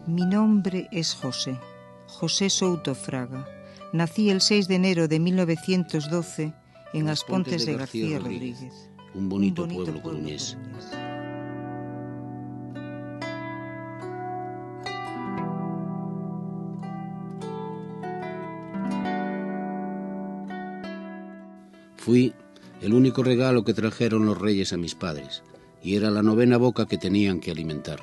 Mi nombre es José Souto Fraga. Nací el 6 de enero de 1912 en As Pontes de García Rodríguez. Un bonito pueblo coruñés. Fui el único regalo que trajeron los reyes a mis padres, y era la 9ª boca que tenían que alimentar.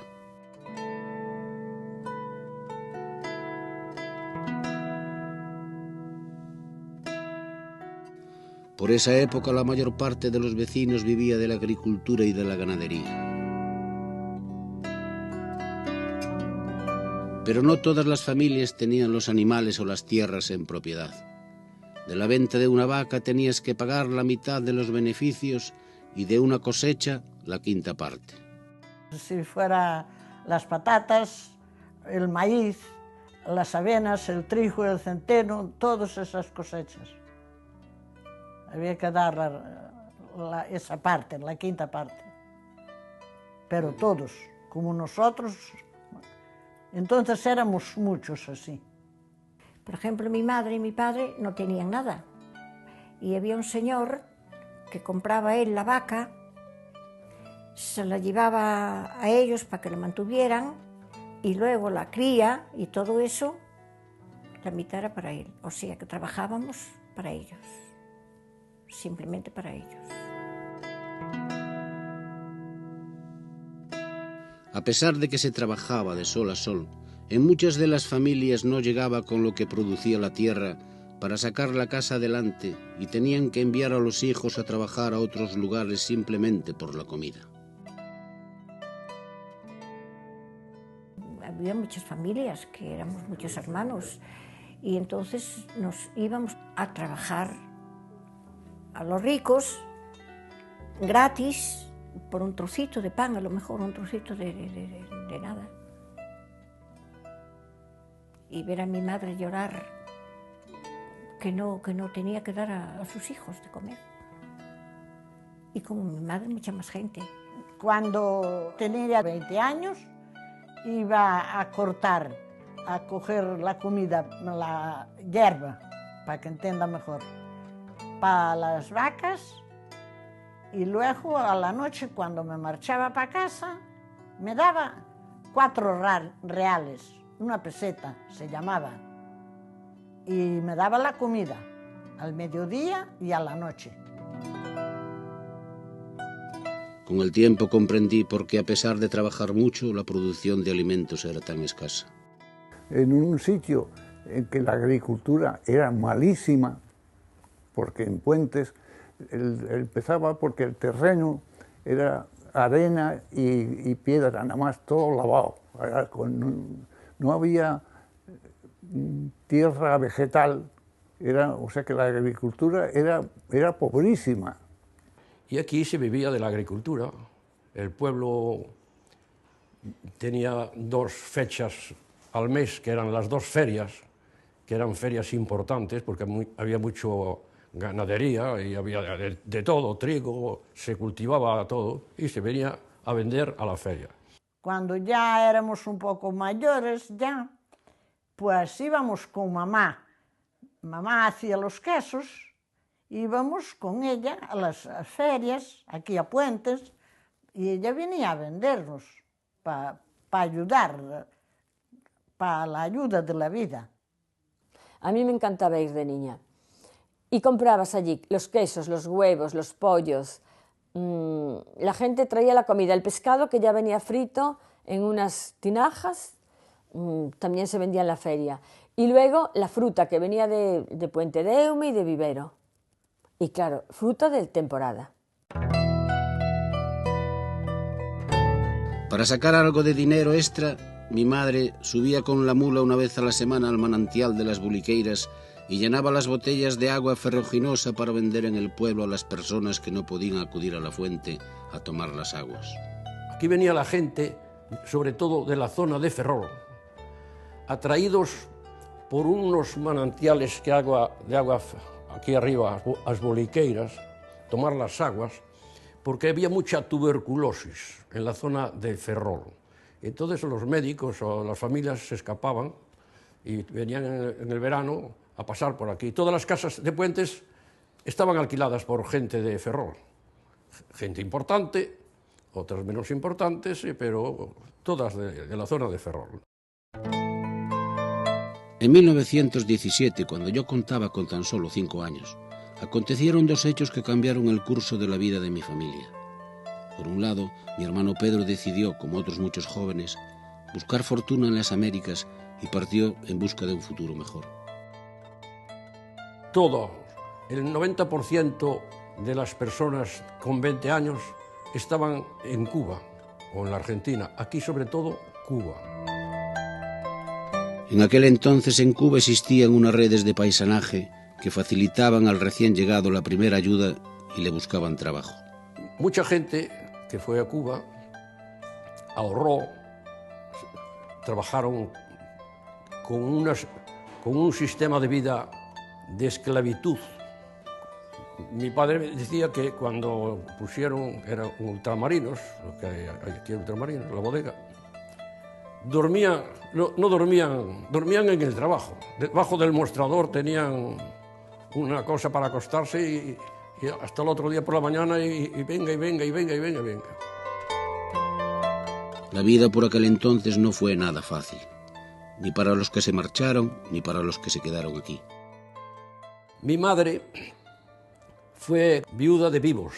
Por esa época la mayor parte de los vecinos vivía de la agricultura y de la ganadería. Pero no todas las familias tenían los animales o las tierras en propiedad. De la venta de una vaca tenías que pagar la mitad de los beneficios y de una cosecha la 5ª parte. Si fuera las patatas, el maíz, las avenas, el trigo, el centeno, todas esas cosechas. Había que dar esa parte, la 5ª parte. Pero todos, como nosotros, entonces éramos muchos así. Por ejemplo, mi madre y mi padre no tenían nada. Y había un señor que compraba él la vaca, se la llevaba a ellos para que la mantuvieran, y luego la cría y todo eso, la mitad era para él. O sea que trabajábamos para ellos. Simplemente para ellos. A pesar de que se trabajaba de sol a sol, en muchas de las familias no llegaba con lo que producía la tierra para sacar la casa adelante y tenían que enviar a los hijos a trabajar a otros lugares simplemente por la comida. Había muchas familias, que éramos muchos hermanos, y entonces nos íbamos a trabajar a los ricos, gratis, por un trocito de pan, a lo mejor un trocito de nada. Y ver a mi madre llorar que no tenía que dar a sus hijos de comer. Y como mi madre, mucha más gente. Cuando tenía 20 años, iba a cortar, a coger la comida, la hierba, para que entienda mejor, para las vacas, y luego a la noche, cuando me marchaba para casa, me daba 4 reales, una peseta se llamaba, y me daba la comida al mediodía y a la noche. Con el tiempo comprendí por qué, a pesar de trabajar mucho, la producción de alimentos era tan escasa. En un sitio en que la agricultura era malísima, porque en Puentes empezaba porque el terreno era arena y piedra, nada más, todo lavado. No había tierra vegetal, o sea que la agricultura era pobrísima. Y aquí se vivía de la agricultura. El pueblo tenía 2 fechas al mes, que eran las 2 ferias, que eran ferias importantes, porque había mucho ganadería y había de todo, trigo, se cultivaba todo y se venía a vender a la feria. Cuando ya éramos un poco mayores, ya, pues íbamos con mamá. Mamá hacía los quesos, íbamos con ella a las ferias, aquí a Puentes, y ella venía a vendernos para ayudar, para la ayuda de la vida. A mí me encantaba ir de niña. Y comprabas allí los quesos, los huevos, los pollos. La gente traía la comida, el pescado que ya venía frito en unas tinajas, también se vendía en la feria. Y luego la fruta que venía de Puente de Eume y de Vivero. Y claro, fruta de temporada. Para sacar algo de dinero extra, mi madre subía con la mula una vez a la semana al manantial de las Buliqueiras y llenaba las botellas de agua ferruginosa para vender en el pueblo a las personas que no podían acudir a la fuente a tomar las aguas. Aquí venía la gente, sobre todo de la zona de Ferrol, atraídos por unos manantiales de agua aquí arriba, las Buliqueiras, tomar las aguas, porque había mucha tuberculosis en la zona de Ferrol. Entonces los médicos o las familias se escapaban y venían en el verano a pasar por aquí. Todas las casas de Puentes estaban alquiladas por gente de Ferrol. Gente importante, otras menos importantes, pero todas de la zona de Ferrol. En 1917, cuando yo contaba con tan solo 5 años, acontecieron 2 hechos que cambiaron el curso de la vida de mi familia. Por un lado, mi hermano Pedro decidió, como otros muchos jóvenes, buscar fortuna en las Américas y partió en busca de un futuro mejor. Todo, el 90% de las personas con 20 años estaban en Cuba o en la Argentina, aquí sobre todo Cuba. En aquel entonces en Cuba existían unas redes de paisanaje que facilitaban al recién llegado la primera ayuda y le buscaban trabajo. Mucha gente que fue a Cuba ahorró, trabajaron con un sistema de vida de esclavitud. Mi padre decía que cuando pusieron, eran ultramarinos, lo que hay aquí ultramarinos, la bodega, dormían en el trabajo. Debajo del mostrador tenían una cosa para acostarse y hasta el otro día por la mañana y venga. La vida por aquel entonces no fue nada fácil, ni para los que se marcharon, ni para los que se quedaron aquí. Mi madre fue viuda de vivos.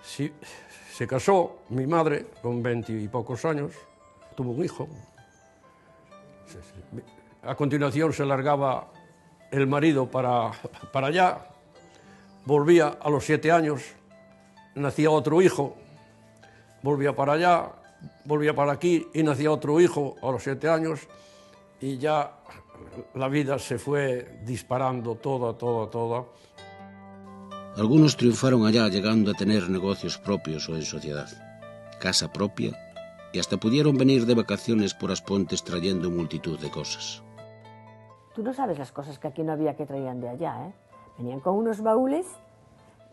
Sí, se casó mi madre con 20 y pocos años, tuvo un hijo. A continuación se largaba el marido para allá, volvía a los 7 años, nacía otro hijo, volvía para allá, volvía para aquí y nacía otro hijo a los 7 años y ya la vida se fue disparando toda. Algunos triunfaron allá llegando a tener negocios propios o en sociedad, casa propia y hasta pudieron venir de vacaciones por Aspontes trayendo multitud de cosas. Tú no sabes las cosas que aquí no había que traían de allá, ¿eh? Venían con unos baúles,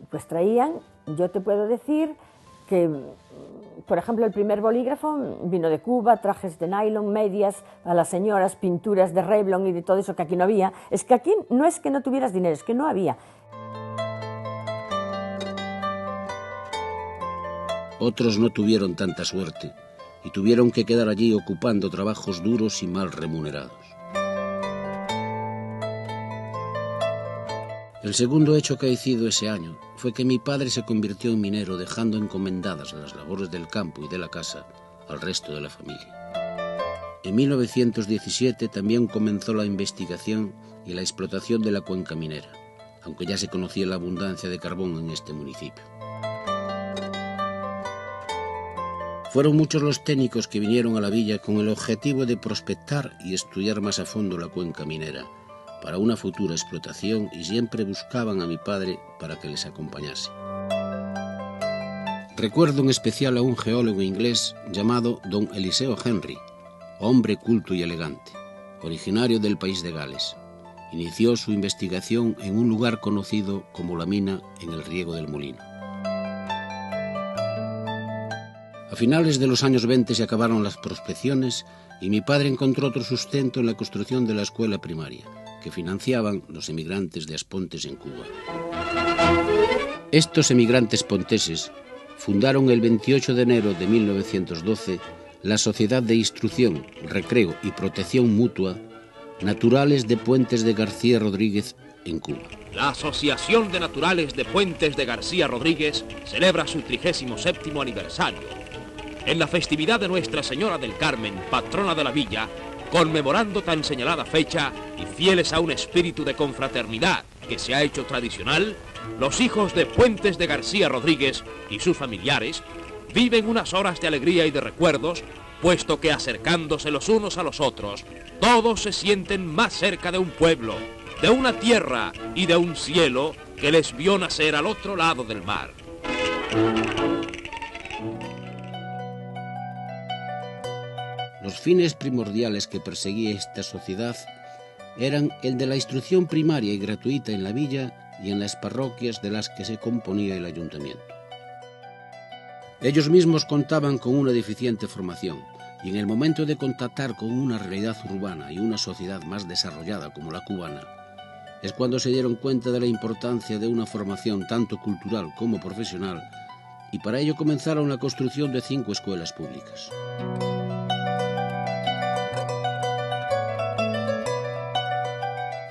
pues traían, yo te puedo decir que, por ejemplo, el primer bolígrafo vino de Cuba, trajes de nylon, medias a las señoras, pinturas de Revlon y de todo eso que aquí no había. Es que aquí no es que no tuvieras dinero, es que no había. Otros no tuvieron tanta suerte y tuvieron que quedar allí ocupando trabajos duros y mal remunerados. El segundo hecho acaecido ese año fue que mi padre se convirtió en minero, dejando encomendadas las labores del campo y de la casa al resto de la familia. En 1917 también comenzó la investigación y la explotación de la cuenca minera, aunque ya se conocía la abundancia de carbón en este municipio. Fueron muchos los técnicos que vinieron a la villa con el objetivo de prospectar y estudiar más a fondo la cuenca minera para una futura explotación, y siempre buscaban a mi padre para que les acompañase. Recuerdo en especial a un geólogo inglés llamado Don Eliseo Henry, hombre culto y elegante, originario del país de Gales. Inició su investigación en un lugar conocido como la mina en el Riego del Molino. A finales de los años 20 se acabaron las prospecciones y mi padre encontró otro sustento en la construcción de la escuela primaria, que financiaban los emigrantes de Aspontes en Cuba. Estos emigrantes ponteses fundaron el 28 de enero de 1912 la Sociedad de Instrucción, Recreo y Protección Mutua Naturales de Puentes de García Rodríguez en Cuba. La Asociación de Naturales de Puentes de García Rodríguez celebra su 37º aniversario. En la festividad de Nuestra Señora del Carmen, patrona de la villa, conmemorando tan señalada fecha y fieles a un espíritu de confraternidad que se ha hecho tradicional, los hijos de Puentes de García Rodríguez y sus familiares viven unas horas de alegría y de recuerdos, puesto que acercándose los unos a los otros, todos se sienten más cerca de un pueblo, de una tierra y de un cielo que les vio nacer al otro lado del mar. Los fines primordiales que perseguía esta sociedad eran el de la instrucción primaria y gratuita en la villa y en las parroquias de las que se componía el ayuntamiento. Ellos mismos contaban con una deficiente formación, y en el momento de contactar con una realidad urbana y una sociedad más desarrollada como la cubana, es cuando se dieron cuenta de la importancia de una formación tanto cultural como profesional, y para ello comenzaron la construcción de 5 escuelas públicas.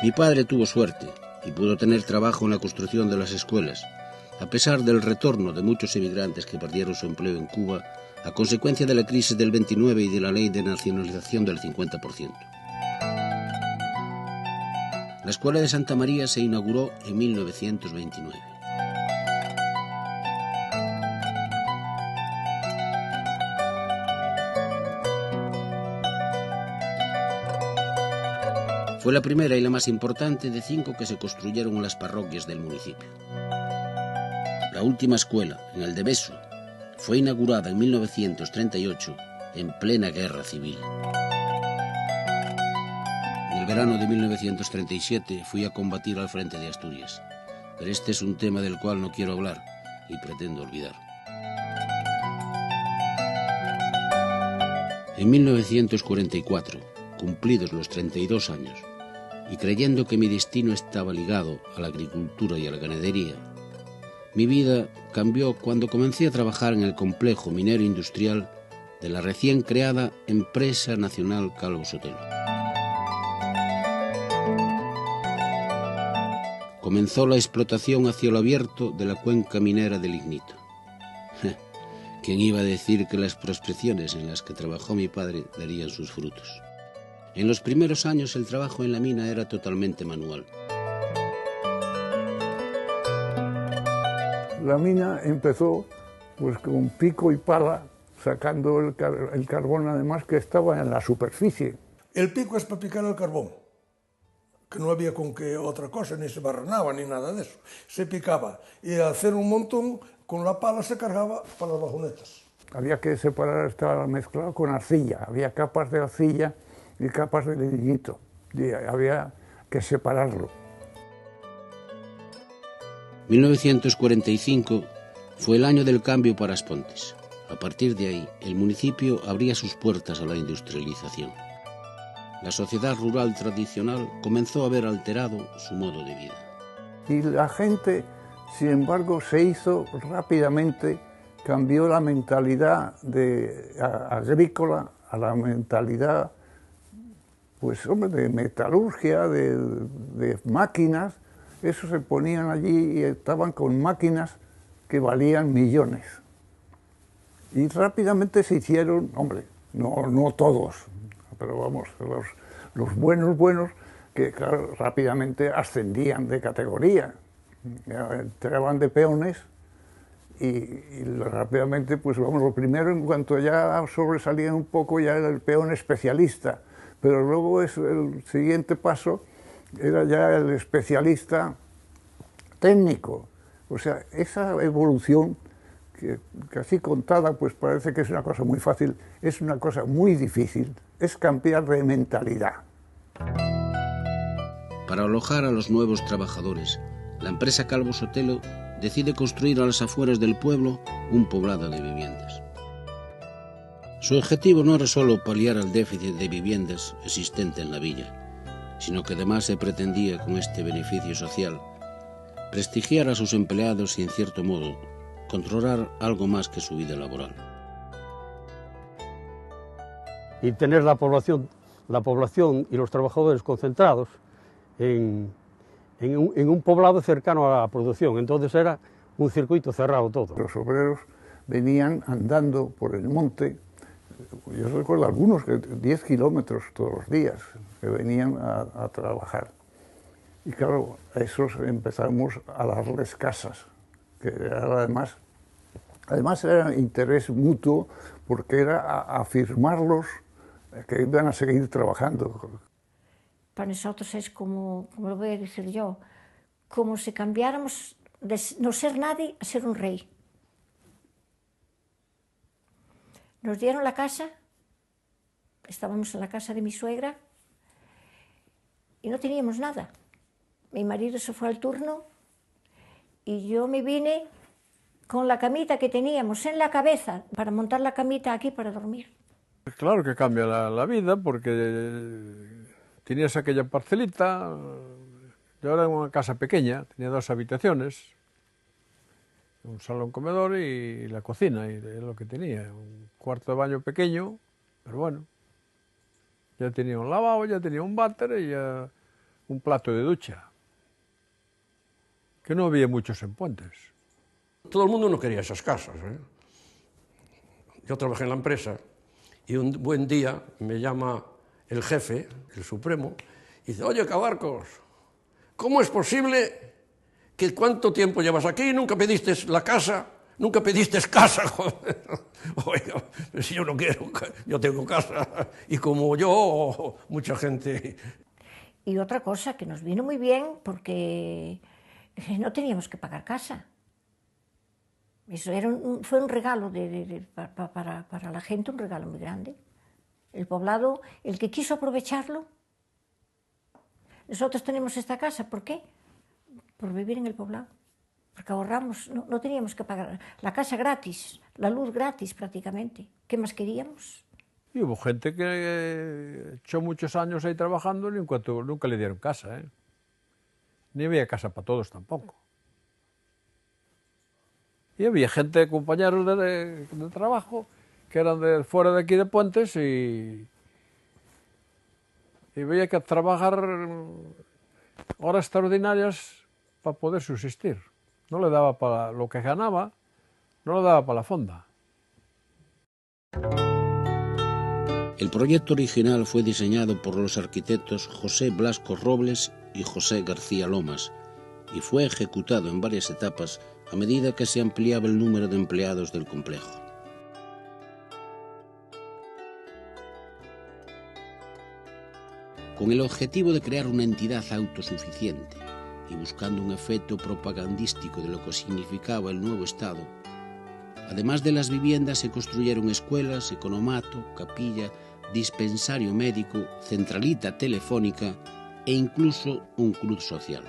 Mi padre tuvo suerte y pudo tener trabajo en la construcción de las escuelas, a pesar del retorno de muchos emigrantes que perdieron su empleo en Cuba a consecuencia de la crisis del 29 y de la ley de nacionalización del 50%. La Escuela de Santa María se inauguró en 1929. Fue la primera y la más importante de 5 que se construyeron en las parroquias del municipio. La última escuela, en el de Beso, fue inaugurada en 1938, en plena guerra civil. En el verano de 1937 fui a combatir al frente de Asturias, pero este es un tema del cual no quiero hablar y pretendo olvidar. En 1944, cumplidos los 32 años, y creyendo que mi destino estaba ligado a la agricultura y a la ganadería, mi vida cambió cuando comencé a trabajar en el complejo minero industrial de la recién creada Empresa Nacional Calvo Sotelo. Comenzó la explotación a cielo abierto de la cuenca minera del lignito. ¿Quién iba a decir que las prospecciones en las que trabajó mi padre darían sus frutos? En los primeros años el trabajo en la mina era totalmente manual. La mina empezó pues con pico y pala, sacando el carbón además que estaba en la superficie. El pico es para picar el carbón, que no había con qué otra cosa, ni se barrenaba ni nada de eso. Se picaba y al hacer un montón, con la pala se cargaba para las bajonetas. Había que separar, estaba mezclado con arcilla, había capas de arcilla y capas de lignito, y había que separarlo. 1945 fue el año del cambio para Aspontes. A partir de ahí, el municipio abría sus puertas a la industrialización. La sociedad rural tradicional comenzó a ver alterado su modo de vida. Y la gente, sin embargo, se hizo rápidamente, cambió la mentalidad agrícola a la mentalidad pues, hombre, de metalurgia, de máquinas. Eso se ponían allí y estaban con máquinas que valían millones. Y rápidamente se hicieron, hombre, no todos, pero vamos, los buenos, que claro, rápidamente ascendían de categoría. entraban de peones y rápidamente, pues vamos, lo primero, en cuanto ya sobresalían un poco, ya era el peón especialista, pero luego el siguiente paso era ya el especialista técnico. O sea, esa evolución que así contada pues parece que es una cosa muy fácil, es una cosa muy difícil, es cambiar de mentalidad. Para alojar a los nuevos trabajadores, la empresa Calvo Sotelo decide construir a las afueras del pueblo un poblado de viviendas. Su objetivo no era solo paliar el déficit de viviendas existente en la villa, sino que además se pretendía con este beneficio social prestigiar a sus empleados y, en cierto modo, controlar algo más que su vida laboral. Y tener la población y los trabajadores concentrados en un poblado cercano a la producción. Entonces era un circuito cerrado todo. Los obreros venían andando por el monte, yo recuerdo algunos que 10 kilómetros todos los días, que venían a trabajar. Y claro, a esos empezamos a darles casas, que era además era interés mutuo, porque era afirmarlos que iban a seguir trabajando. Para nosotros es como lo voy a decir yo, como si cambiáramos de no ser nadie a ser un rey. Nos dieron la casa, estábamos en la casa de mi suegra y no teníamos nada. Mi marido se fue al turno y yo me vine con la camita que teníamos en la cabeza para montar la camita aquí para dormir. Claro que cambia la vida porque tenías aquella parcelita, yo era una casa pequeña, tenía 2 habitaciones, un salón comedor y la cocina, y es lo que tenía, un cuarto de baño pequeño, pero bueno, ya tenía un lavabo, ya tenía un váter y ya un plato de ducha, que no había muchos en Puentes. Todo el mundo no quería esas casas, ¿eh? Yo trabajé en la empresa y un buen día me llama el jefe, el supremo, y dice: oye, Cabarcos, ¿cómo es posible que cuánto tiempo llevas aquí y nunca pediste la casa? Nunca pediste casa, joder. Oiga, si yo no quiero, yo tengo casa, y como yo, mucha gente. Y otra cosa que nos vino muy bien, porque no teníamos que pagar casa. Eso fue un regalo para la gente, un regalo muy grande. El poblado, el que quiso aprovecharlo. Nosotros tenemos esta casa, ¿por qué? Por vivir en el poblado. Porque ahorramos, no teníamos que pagar la casa gratis, la luz gratis prácticamente. ¿Qué más queríamos? Y hubo gente que echó muchos años ahí trabajando y nunca le dieron casa, ¿eh? Ni había casa para todos tampoco. Y había gente, compañeros de trabajo, que eran de fuera de aquí de Puentes y había que trabajar horas extraordinarias para poder subsistir. No le daba para lo que ganaba, no le daba para la fonda. El proyecto original fue diseñado por los arquitectos José Blasco Robles y José García Lomas y fue ejecutado en varias etapas a medida que se ampliaba el número de empleados del complejo. Con el objetivo de crear una entidad autosuficiente y buscando un efecto propagandístico de lo que significaba el nuevo Estado, además de las viviendas se construyeron escuelas, economato, capilla, dispensario médico, centralita telefónica e incluso un club social.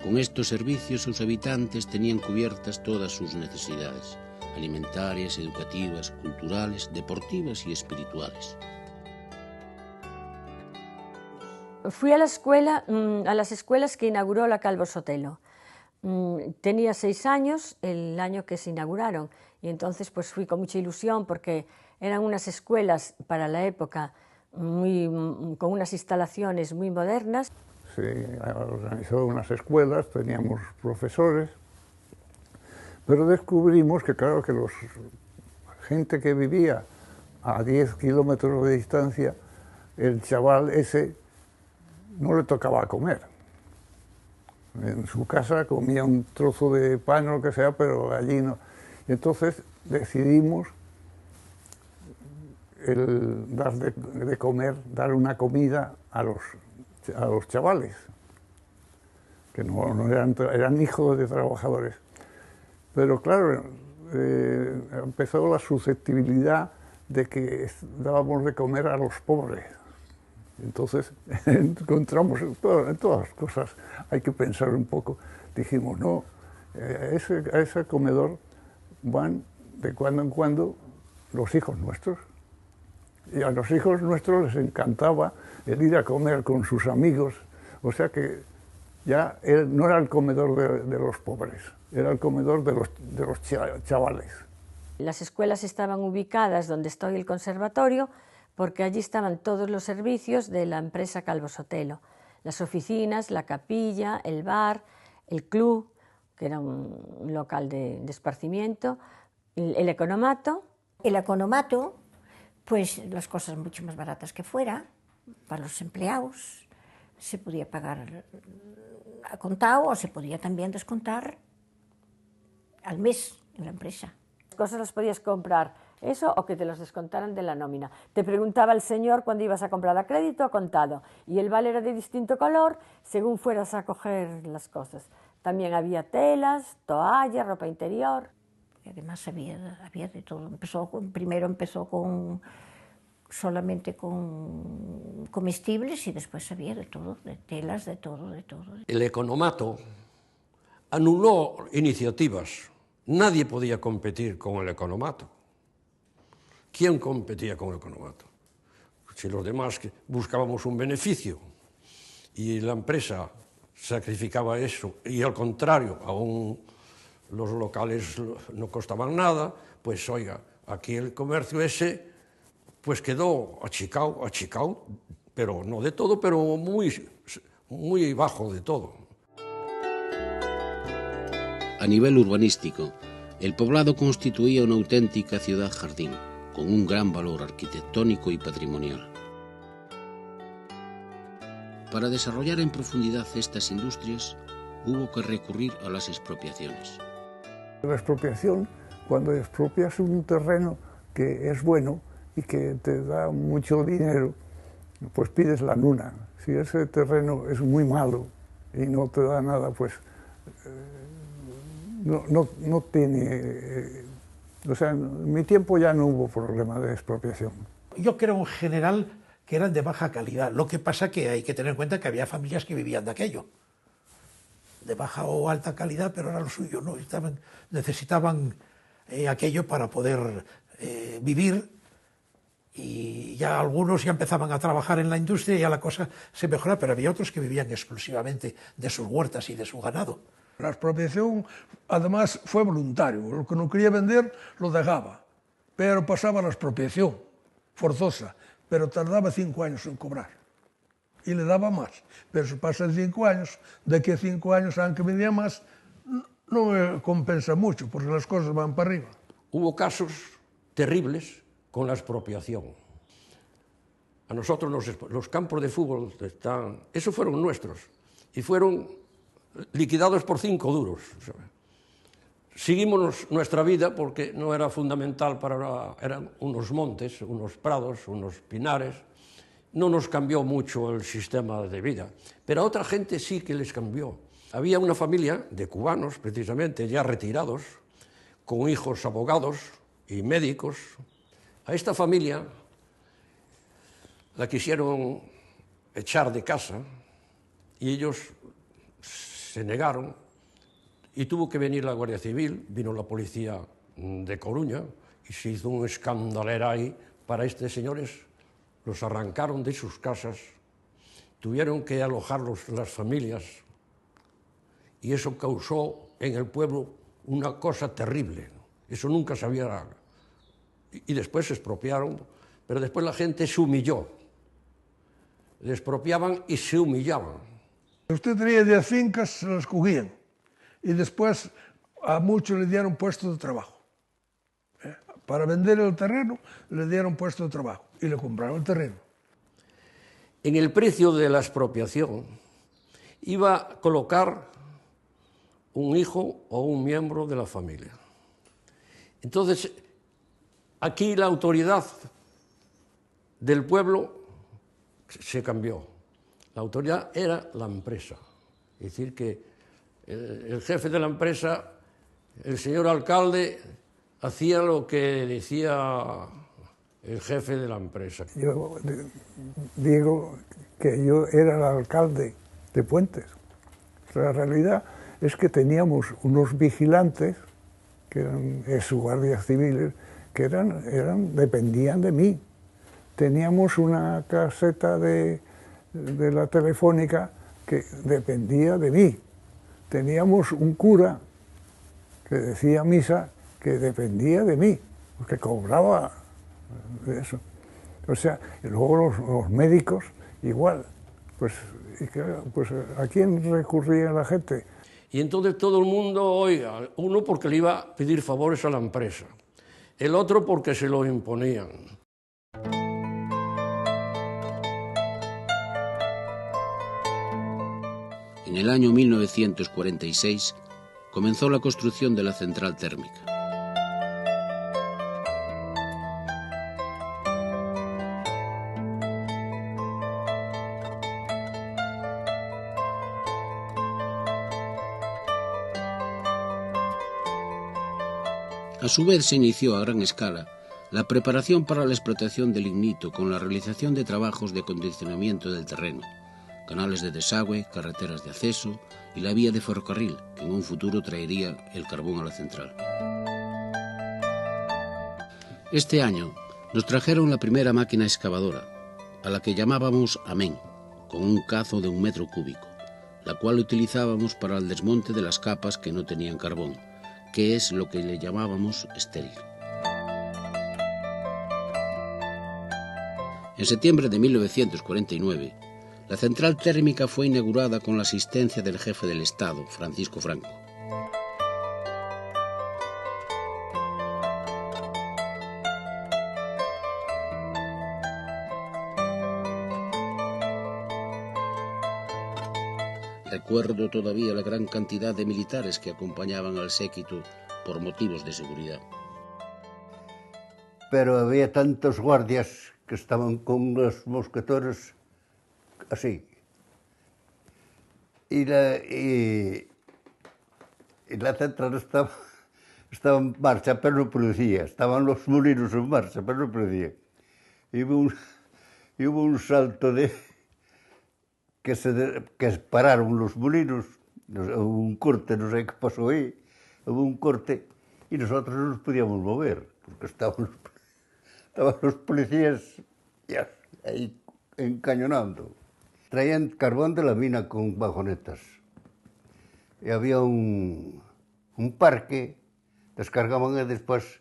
Con estos servicios sus habitantes tenían cubiertas todas sus necesidades, alimentarias, educativas, culturales, deportivas y espirituales. Fui a la escuela, a las escuelas que inauguró la Calvo Sotelo. Tenía 6 años el año que se inauguraron y entonces pues fui con mucha ilusión porque eran unas escuelas para la época con unas instalaciones muy modernas. Se organizó unas escuelas, teníamos profesores, pero descubrimos que claro que gente que vivía a 10 kilómetros de distancia, el chaval ese no le tocaba comer. En su casa comía un trozo de pan o lo que sea, pero allí no. Y entonces decidimos dar de comer, dar una comida a los chavales, que no eran hijos de trabajadores. Pero claro, empezó la susceptibilidad de que dábamos de comer a los pobres. Entonces encontramos en todas las cosas, hay que pensar un poco. Dijimos, no, a ese comedor van de cuando en cuando los hijos nuestros. Y a los hijos nuestros les encantaba el ir a comer con sus amigos. O sea que ya no era el comedor de los pobres, era el comedor de los chavales. Las escuelas estaban ubicadas donde estoy el conservatorio, porque allí estaban todos los servicios de la empresa Calvo Sotelo. Las oficinas, la capilla, el bar, el club, que era un local de esparcimiento, el economato. El economato, pues las cosas mucho más baratas que fuera, para los empleados. Se podía pagar a contado o se podía también descontar al mes en la empresa. Las cosas las podías comprar, eso o que te los descontaran de la nómina. Te preguntaba el señor cuando ibas a comprar a crédito o a contado, y el vale era de distinto color según fueras a coger las cosas. También había telas, toallas, ropa interior. Y además había de todo. Primero empezó solamente con comestibles y después había de todo, de telas, de todo. El economato anuló iniciativas. Nadie podía competir con el economato. ¿Quién competía con el economato? Si los demás buscábamos un beneficio y la empresa sacrificaba eso, y al contrario, aún los locales no costaban nada, pues oiga, aquí el comercio ese pues quedó achicado, pero no de todo, pero muy bajo de todo. A nivel urbanístico, el poblado constituía una auténtica ciudad-jardín, con un gran valor arquitectónico y patrimonial. Para desarrollar en profundidad estas industrias, hubo que recurrir a las expropiaciones. La expropiación, cuando expropias un terreno que es bueno y que te da mucho dinero, pues pides la nuna. Si ese terreno es muy malo y no te da nada, pues no tiene... o sea, en mi tiempo ya no hubo problema de expropiación. Yo creo en general que eran de baja calidad. Lo que pasa que hay que tener en cuenta que había familias que vivían de aquello. De baja o alta calidad, pero era lo suyo, ¿no? Necesitaban aquello para poder vivir, y ya algunos ya empezaban a trabajar en la industria y ya la cosa se mejoraba, pero había otros que vivían exclusivamente de sus huertas y de su ganado. La expropiación, además, fue voluntario. Lo que no quería vender, lo dejaba. Pero pasaba la expropiación, forzosa, pero tardaba 5 años en cobrar. Y le daba más. Pero si pasan 5 años, de aquí a 5 años, aunque vendía más, no me compensa mucho, porque las cosas van para arriba. Hubo casos terribles con la expropiación. A nosotros los campos de fútbol, esos fueron nuestros, y fueron liquidados por 5 duros. Seguimos nuestra vida porque no era fundamental eran unos montes, unos prados, unos pinares. No nos cambió mucho el sistema de vida, pero a otra gente sí que les cambió. Había una familia de cubanos, precisamente, ya retirados, con hijos abogados y médicos. A esta familia la quisieron echar de casa y ellos se negaron, y tuvo que venir la Guardia Civil, vino la policía de Coruña y se hizo un escandalera ahí para estos señores. Los arrancaron de sus casas, tuvieron que alojarlos las familias, y eso causó en el pueblo una cosa terrible. Eso nunca se había... Y después se expropiaron, pero después la gente se humilló. Le expropiaban y se humillaban. Usted tenía 10 fincas, se las cogían, y después a muchos le dieron puesto de trabajo. Para vender el terreno le dieron puesto de trabajo y le compraron el terreno. en el precio de la expropiación iba a colocar un hijo o un miembro de la familia. Entonces, aquí la autoridad del pueblo se cambió. La autoridad era la empresa. Es decir, que el jefe de la empresa, el señor alcalde, hacía lo que decía el jefe de la empresa. Yo digo que yo era el alcalde de Puentes. La realidad es que teníamos unos vigilantes, que eran guardias civiles, que dependían de mí. Teníamos una caseta de la Telefónica que dependía de mí. Teníamos un cura que decía misa que dependía de mí, que cobraba de eso. O sea, y luego los médicos igual. Pues ¿a quién recurría la gente? Y entonces todo el mundo, oiga, uno porque le iba a pedir favores a la empresa, el otro porque se lo imponían. En el año 1946 comenzó la construcción de la central térmica. A su vez se inició a gran escala la preparación para la explotación del lignito con la realización de trabajos de acondicionamiento del terreno, canales de desagüe, carreteras de acceso y la vía de ferrocarril, que en un futuro traería el carbón a la central. Este año nos trajeron la primera máquina excavadora, a la que llamábamos Amén, con un cazo de 1 metro cúbico, la cual utilizábamos para el desmonte de las capas que no tenían carbón, que es lo que le llamábamos estéril. En septiembre de 1949, la central térmica fue inaugurada con la asistencia del jefe del Estado, Francisco Franco. Recuerdo todavía la gran cantidad de militares que acompañaban al séquito por motivos de seguridad. Pero había tantos guardias que estaban con los mosqueteros así. Y la central estaba en marcha, pero no producía. Estaban los molinos en marcha, pero no producía. Y hubo un salto que pararon los molinos, hubo un corte, no sé qué pasó ahí, hubo un corte y nosotros no nos podíamos mover, porque estaban los policías ya ahí encañonando. Traían carbón de la mina con vagonetas. Y había un parque, descargaban y después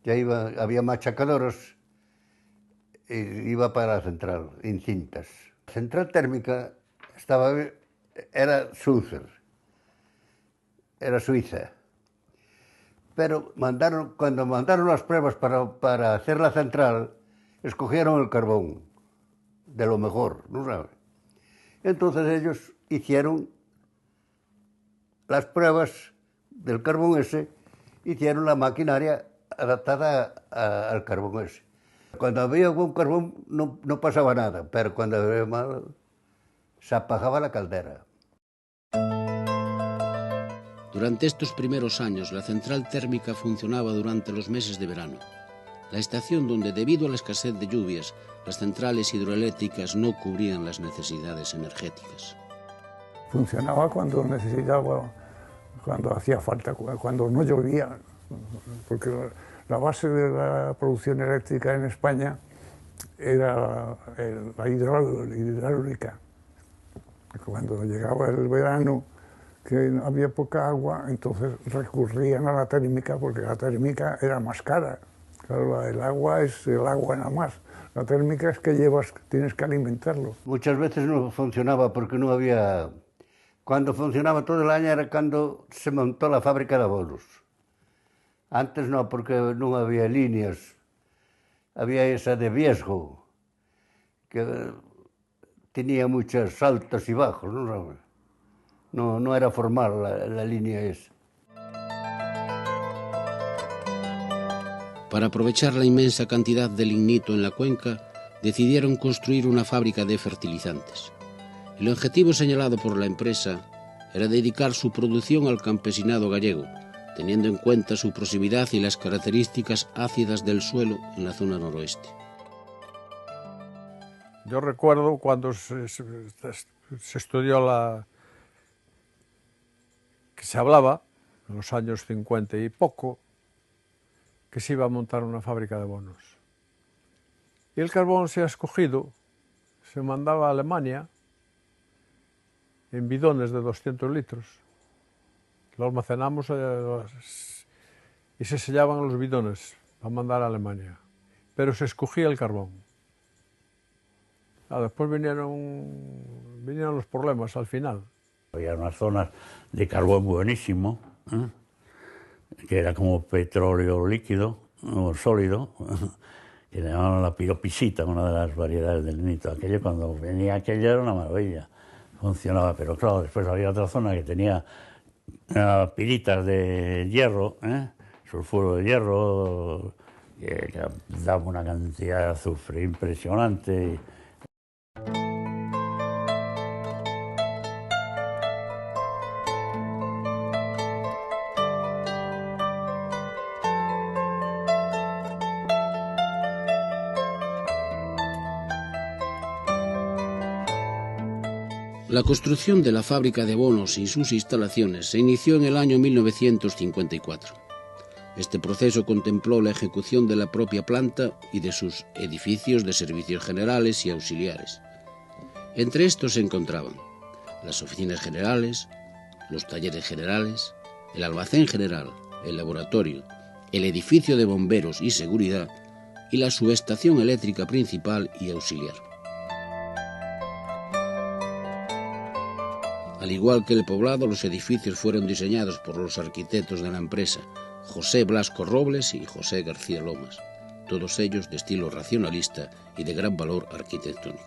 ya había machacadoras y iba para la central, en cintas. La central térmica era Suiza. Pero cuando mandaron las pruebas para hacer la central, escogieron el carbón, de lo mejor, ¿no sabes? Entonces ellos hicieron las pruebas del carbón ese, hicieron la maquinaria adaptada al carbón ese. Cuando había buen carbón no pasaba nada, pero cuando había mal, se apagaba la caldera. Durante estos primeros años, la central térmica funcionaba durante los meses de verano, la estación donde, debido a la escasez de lluvias, las centrales hidroeléctricas no cubrían las necesidades energéticas. Funcionaba cuando necesitaba, cuando hacía falta, cuando no llovía, porque la base de la producción eléctrica en España era la hidráulica. Cuando llegaba el verano, que había poca agua, entonces recurrían a la térmica, porque la térmica era más cara. Claro, el agua es el agua nada más. La térmica es que tienes que alimentarlo. Muchas veces no funcionaba porque no había... Cuando funcionaba todo el año era cuando se montó la fábrica de abonos. Antes no, porque no había líneas. Había esa de Viesgo, que tenía muchos altos y bajos, no era formal la línea esa. Para aprovechar la inmensa cantidad de lignito en la cuenca, decidieron construir una fábrica de fertilizantes. El objetivo señalado por la empresa era dedicar su producción al campesinado gallego, teniendo en cuenta su proximidad y las características ácidas del suelo en la zona noroeste. Yo recuerdo cuando se estudió que se hablaba, en los años 50 y poco, que se iba a montar una fábrica de abonos. Y el carbón se ha escogido, se mandaba a Alemania en bidones de 200 litros. Lo almacenamos y se sellaban los bidones para mandar a Alemania. Pero se escogía el carbón. Después vinieron los problemas al final. Había unas zonas de carbón buenísimo, que era como petróleo líquido o sólido, que le llamaban la piropisita, una de las variedades del lignito. Aquello, cuando venía aquello era una maravilla, funcionaba, pero claro, después había otra zona que tenía piritas de hierro, sulfuro de hierro, que daba una cantidad de azufre impresionante. La construcción de la fábrica de abonos y sus instalaciones se inició en el año 1954. Este proceso contempló la ejecución de la propia planta y de sus edificios de servicios generales y auxiliares. Entre estos se encontraban las oficinas generales, los talleres generales, el almacén general, el laboratorio, el edificio de bomberos y seguridad y la subestación eléctrica principal y auxiliar. Al igual que el poblado, los edificios fueron diseñados por los arquitectos de la empresa, José Blasco Robles y José García Lomas, todos ellos de estilo racionalista y de gran valor arquitectónico.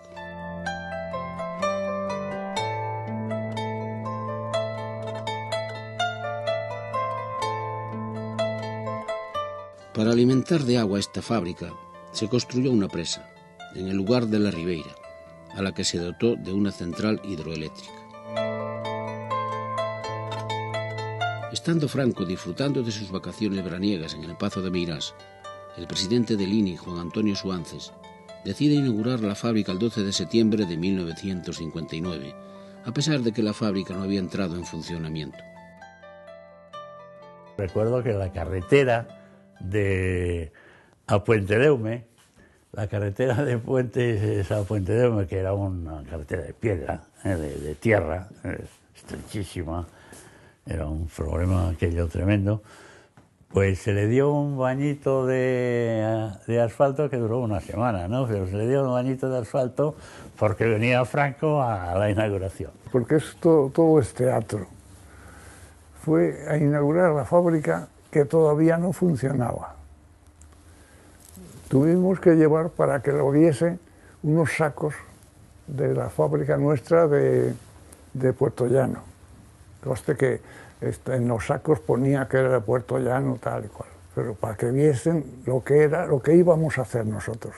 Para alimentar de agua esta fábrica, se construyó una presa, en el lugar de la Ribeira, a la que se dotó de una central hidroeléctrica. Estando Franco disfrutando de sus vacaciones veraniegas en el Pazo de Meirás, el presidente del INI, Juan Antonio Suances, decide inaugurar la fábrica el 12 de septiembre de 1959, a pesar de que la fábrica no había entrado en funcionamiento. Recuerdo que la carretera a Puentedeume, la carretera de Puentes a Puentedeume, que era una carretera de piedra, de tierra, estrechísima, era un problema aquello tremendo, pues se le dio un bañito de asfalto que duró una semana, ¿no? Pero se le dio un bañito de asfalto porque venía Franco a la inauguración. Porque todo es teatro. Fue a inaugurar la fábrica que todavía no funcionaba. Tuvimos que llevar para que lo viese unos sacos de la fábrica nuestra de Puerto Llano. Coste que en los sacos ponía que era de Puerto Llano, tal y cual, pero para que viesen lo que íbamos a hacer nosotros.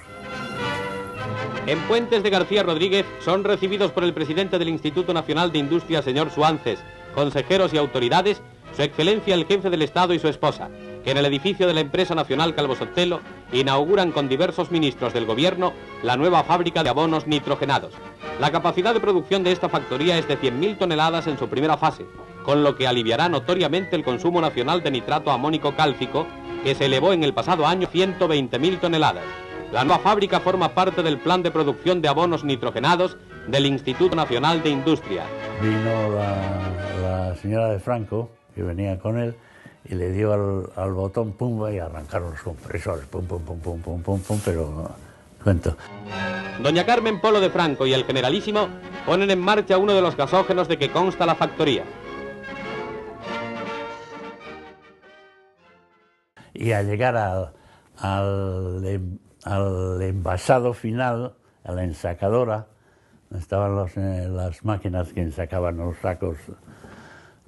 En Puentes de García Rodríguez son recibidos por el presidente del Instituto Nacional de Industria, señor Suances, consejeros y autoridades, su excelencia el jefe del Estado y su esposa, que en el edificio de la empresa nacional Calvo Sotelo inauguran con diversos ministros del gobierno la nueva fábrica de abonos nitrogenados. La capacidad de producción de esta factoría es de 100.000 toneladas en su primera fase, con lo que aliviará notoriamente el consumo nacional de nitrato amónico cálcico, que se elevó en el pasado año 120.000 toneladas. La nueva fábrica forma parte del plan de producción de abonos nitrogenados del Instituto Nacional de Industria. Vino la señora de Franco, que venía con él, y le dio al botón pumba y arrancaron los compresores, pum, pum, pum, pum, pum, pum, pum, pero cuento. Doña Carmen Polo de Franco y el generalísimo ponen en marcha uno de los gasógenos de que consta la factoría. Y al llegar al envasado final, a la ensacadora, estaban las máquinas que sacaban los sacos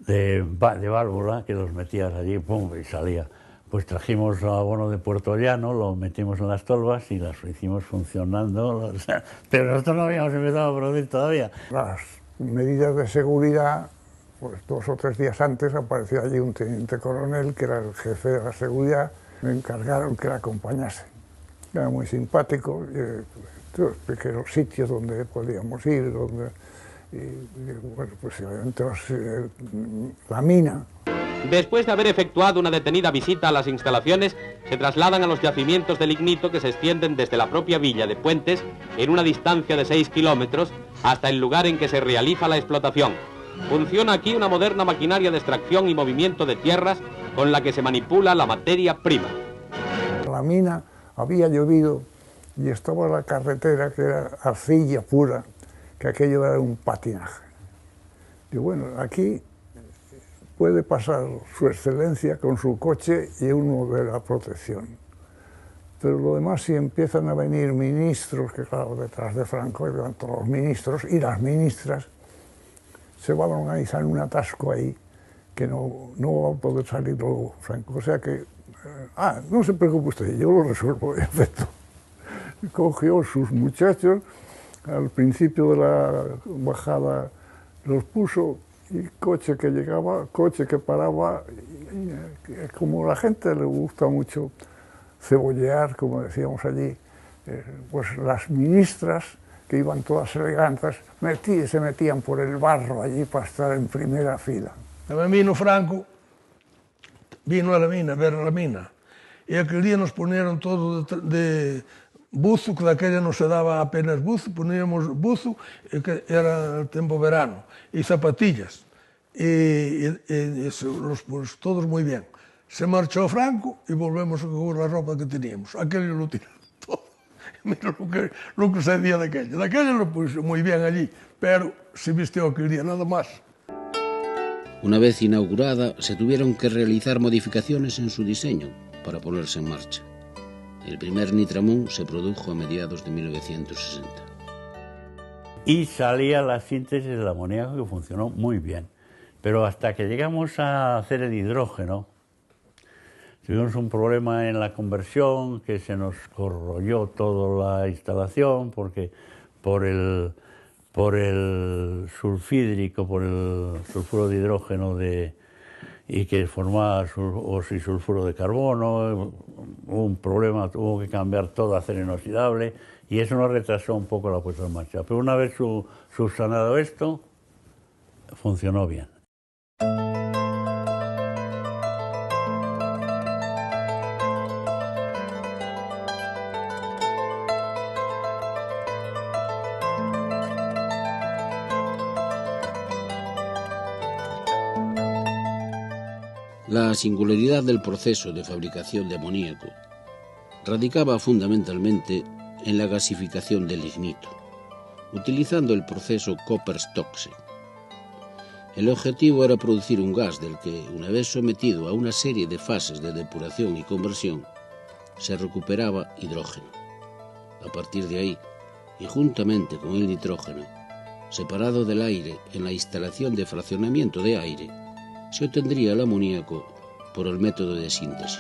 de válvula, que los metías allí, pum, y salía. Pues trajimos abono de Puerto Llano, lo metimos en las tolvas y las hicimos funcionando, pero nosotros no habíamos empezado a producir todavía. Las medidas de seguridad, pues 2 o 3 días antes apareció allí un teniente coronel que era el jefe de la seguridad, me encargaron que la acompañase. Era muy simpático, yo expliqué los sitios donde podíamos ir, bueno, pues entonces la mina. Después de haber efectuado una detenida visita a las instalaciones, se trasladan a los yacimientos de lignito que se extienden desde la propia villa de Puentes, en una distancia de 6 kilómetros, hasta el lugar en que se realiza la explotación. Funciona aquí una moderna maquinaria de extracción y movimiento de tierras con la que se manipula la materia prima. La mina había llovido y estaba la carretera, que era arcilla pura, que aquello era un patinaje. Y bueno, aquí puede pasar su excelencia con su coche y uno de la protección. Pero lo demás, si empiezan a venir ministros, que claro, detrás de Franco iban todos los ministros y las ministras, se van a organizar en un atasco ahí que no va a poder salir luego Franco. O sea que, no se preocupe usted, yo lo resuelvo, en efecto. Cogió sus muchachos, al principio de la bajada los puso, y coche que llegaba, coche que paraba, y como a la gente le gusta mucho cebollear, como decíamos allí, pues las ministras, que iban todas elegantes, se metían por el barro allí para estar en primera fila. También vino Franco, vino a la mina, a ver la mina, y aquel día nos ponieron todo de buzo, que de aquella no se daba apenas buzo, poníamos buzo, que era el tiempo verano, y zapatillas, y pues, todos muy bien. Se marchó Franco y volvemos a coger la ropa que teníamos. Aquello lo tiraron todo. Mira lo que sabía de aquello. De aquello lo puso muy bien allí, pero se vistió aquel día, nada más. Una vez inaugurada, se tuvieron que realizar modificaciones en su diseño para ponerse en marcha. El primer nitramón se produjo a mediados de 1960. Y salía la síntesis del amoníaco, que funcionó muy bien. Pero hasta que llegamos a hacer el hidrógeno, tuvimos un problema en la conversión, que se nos corroyó toda la instalación, porque por el sulfídrico, por el sulfuro de hidrógeno y que formaba oxisulfuro de carbono, hubo un problema, tuvo que cambiar todo a acero inoxidable y eso nos retrasó un poco la puesta en marcha. Pero una vez subsanado esto, funcionó bien. La singularidad del proceso de fabricación de amoníaco radicaba fundamentalmente en la gasificación del lignito, utilizando el proceso Coper-Stokes. El objetivo era producir un gas del que, una vez sometido a una serie de fases de depuración y conversión, se recuperaba hidrógeno. A partir de ahí, y juntamente con el nitrógeno, separado del aire en la instalación de fraccionamiento de aire, se obtendría el amoníaco por el método de síntesis.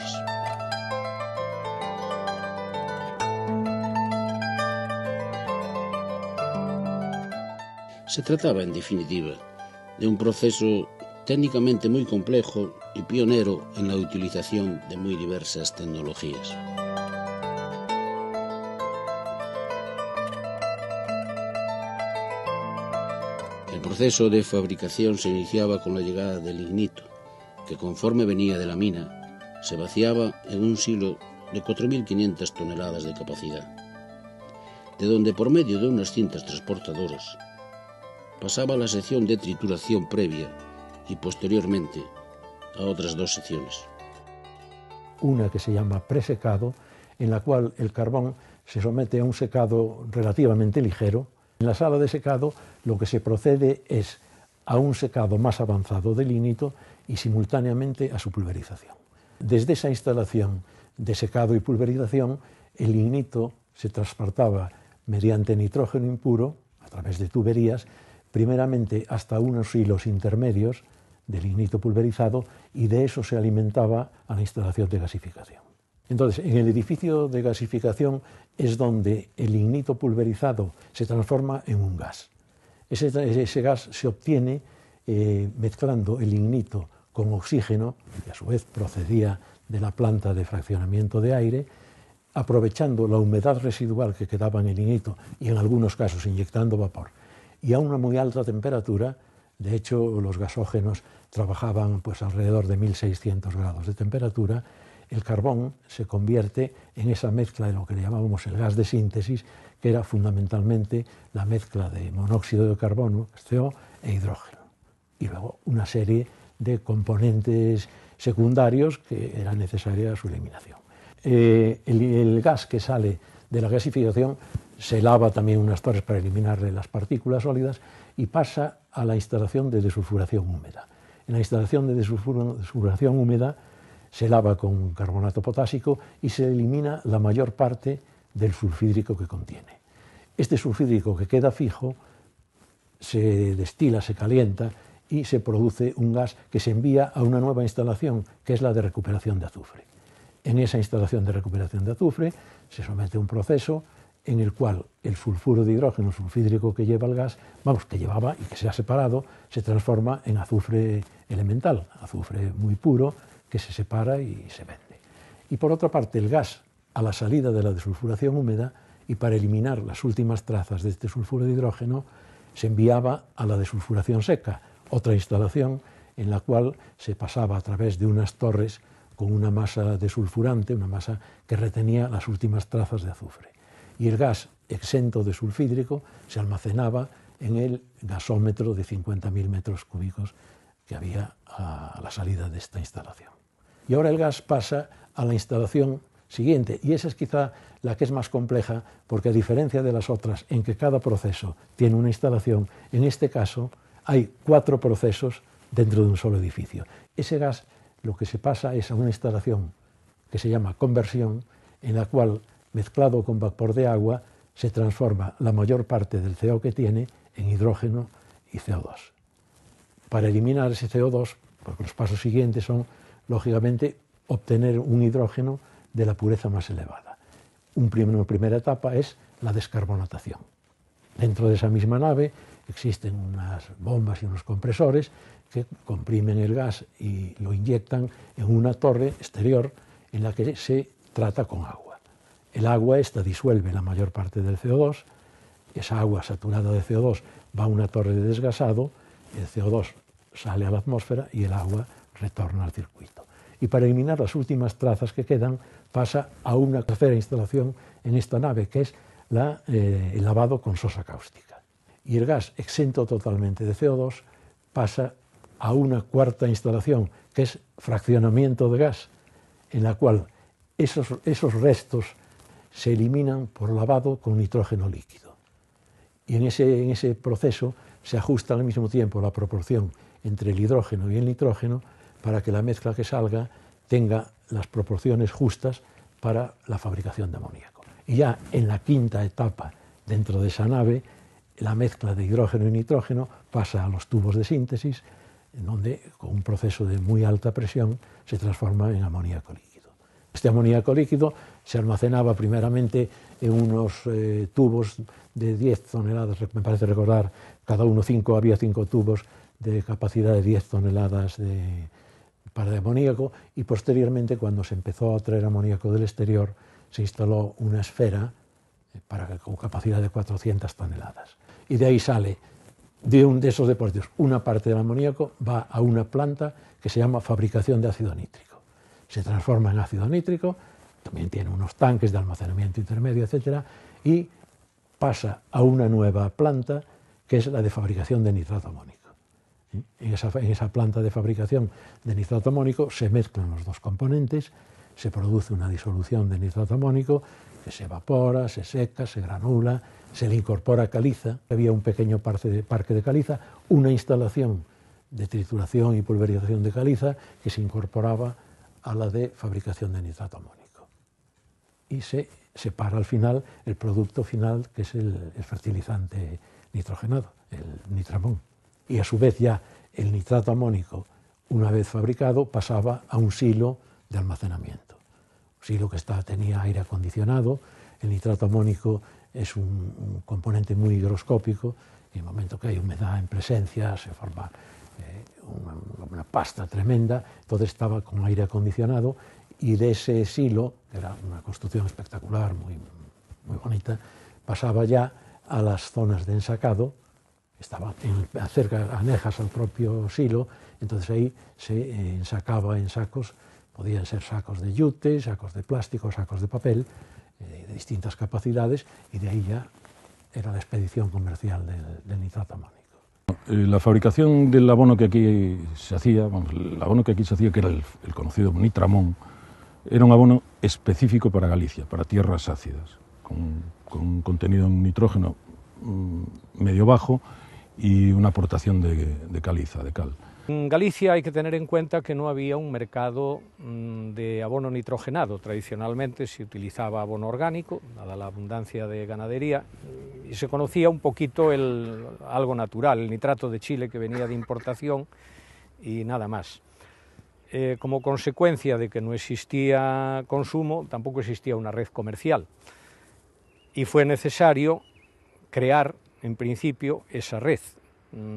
Se trataba, en definitiva, de un proceso técnicamente muy complejo y pionero en la utilización de muy diversas tecnologías. El proceso de fabricación se iniciaba con la llegada del lignito, que conforme venía de la mina, se vaciaba en un silo de 4.500 toneladas de capacidad, de donde por medio de unas cintas transportadoras pasaba a la sección de trituración previa y posteriormente a otras 2 secciones. Una que se llama presecado, en la cual el carbón se somete a un secado relativamente ligero. En la sala de secado lo que se procede es a un secado más avanzado del lignito y simultáneamente a su pulverización. Desde esa instalación de secado y pulverización, el lignito se transportaba mediante nitrógeno impuro, través de tuberías, primeramente hasta unos hilos intermedios de lignito pulverizado, y de eso se alimentaba a la instalación de gasificación. Entonces, en el edificio de gasificación es donde el lignito pulverizado se transforma en un gas. Ese gas se obtiene mezclando el lignito con oxígeno, que a su vez procedía de la planta de fraccionamiento de aire, aprovechando la humedad residual que quedaba en el lignito y en algunos casos inyectando vapor. Y a una muy alta temperatura, de hecho los gasógenos trabajaban pues alrededor de 1600 grados de temperatura, el carbón se convierte en esa mezcla de lo que le llamábamos el gas de síntesis, que era fundamentalmente la mezcla de monóxido de carbono, CO, e hidrógeno. Y luego una serie de componentes secundarios que era necesaria su eliminación. El gas que sale de la gasificación se lava también unas torres para eliminarle las partículas sólidas y pasa a la instalación de desulfuración húmeda. En la instalación de desulfuración húmeda se lava con carbonato potásico y se elimina la mayor parte del sulfídrico que contiene. Este sulfídrico que queda fijo se destila, se calienta y se produce un gas que se envía a una nueva instalación, que es la de recuperación de azufre. En esa instalación de recuperación de azufre se somete a un proceso en el cual el sulfuro de hidrógeno sulfídrico que lleva el gas, que llevaba y que se ha separado, se transforma en azufre elemental, azufre muy puro, que se separa y se vende. Y por otra parte, el gas a la salida de la desulfuración húmeda, y para eliminar las últimas trazas de este sulfuro de hidrógeno, se enviaba a la desulfuración seca, otra instalación en la cual se pasaba a través de unas torres con una masa desulfurante, una masa que retenía las últimas trazas de azufre. Y el gas exento de sulfídrico se almacenaba en el gasómetro de 50.000 metros cúbicos que había a la salida de esta instalación. Y ahora el gas pasa a la instalación siguiente, y esa es quizá la que es más compleja, porque a diferencia de las otras, en que cada proceso tiene una instalación, en este caso hay 4 procesos dentro de un solo edificio. Ese gas lo que se pasa es a una instalación que se llama conversión, en la cual, mezclado con vapor de agua, se transforma la mayor parte del CO que tiene en hidrógeno y CO2. Para eliminar ese CO2, porque los pasos siguientes son, lógicamente, obtener un hidrógeno de la pureza más elevada. Una primera etapa es la descarbonatación. Dentro de esa misma nave existen unas bombas y unos compresores que comprimen el gas y lo inyectan en una torre exterior en la que se trata con agua. El agua esta disuelve la mayor parte del CO2, esa agua saturada de CO2 va a una torre de desgasado, el CO2 sale a la atmósfera y el agua retorna al circuito. Y para eliminar las últimas trazas que quedan, pasa a una tercera instalación en esta nave, que es el lavado con sosa cáustica. Y el gas, exento totalmente de CO2, pasa a una cuarta instalación, que es fraccionamiento de gas, en la cual esos restos se eliminan por lavado con nitrógeno líquido. Y en ese proceso se ajusta al mismo tiempo la proporción entre el hidrógeno y el nitrógeno para que la mezcla que salga tenga las proporciones justas para la fabricación de amoníaco. Y ya en la quinta etapa dentro de esa nave, la mezcla de hidrógeno y nitrógeno pasa a los tubos de síntesis, en donde con un proceso de muy alta presión se transforma en amoníaco líquido. Este amoníaco líquido se almacenaba primeramente en unos tubos de 10 toneladas, me parece recordar, cada uno había 5 tubos de capacidad de 10 toneladas para amoníaco, y posteriormente, cuando se empezó a traer amoníaco del exterior, se instaló una esfera con capacidad de 400 toneladas. Y de ahí sale, de esos depósitos, una parte del amoníaco va a una planta que se llama fabricación de ácido nítrico. Se transforma en ácido nítrico, también tiene unos tanques de almacenamiento intermedio, etc., y pasa a una nueva planta, que es la de fabricación de nitrato amónico. En esa planta de fabricación de nitrato amónico se mezclan los dos componentes, se produce una disolución de nitrato amónico que se evapora, se seca, se granula, se le incorpora caliza. Había un pequeño parque de caliza, una instalación de trituración y pulverización de caliza que se incorporaba a la de fabricación de nitrato amónico. Y se separa al final el producto final, que es el fertilizante nitrogenado, el nitramón. Y a su vez ya el nitrato amónico, una vez fabricado, pasaba a un silo de almacenamiento. Un silo que tenía aire acondicionado. El nitrato amónico es un componente muy higroscópico, y en el momento que hay humedad en presencia se forma una pasta tremenda. Entonces estaba con aire acondicionado, y de ese silo, que era una construcción espectacular, muy bonita, pasaba ya a las zonas de ensacado. Estaba cerca, anejas al propio silo, entonces ahí se ensacaba en sacos, podían ser sacos de yute, sacos de plástico, sacos de papel, de distintas capacidades, y de ahí ya era la expedición comercial del nitrato amónico. La fabricación del abono que aquí se hacía, que era el conocido nitramón, era un abono específico para Galicia, para tierras ácidas, con un contenido en nitrógeno medio bajo y una aportación de caliza, de cal. En Galicia hay que tener en cuenta que no había un mercado de abono nitrogenado. Tradicionalmente se utilizaba abono orgánico, dada la abundancia de ganadería, y se conocía un poquito algo natural, el nitrato de Chile que venía de importación y nada más. Como consecuencia de que no existía consumo, tampoco existía una red comercial, y fue necesario crear, en principio, esa red.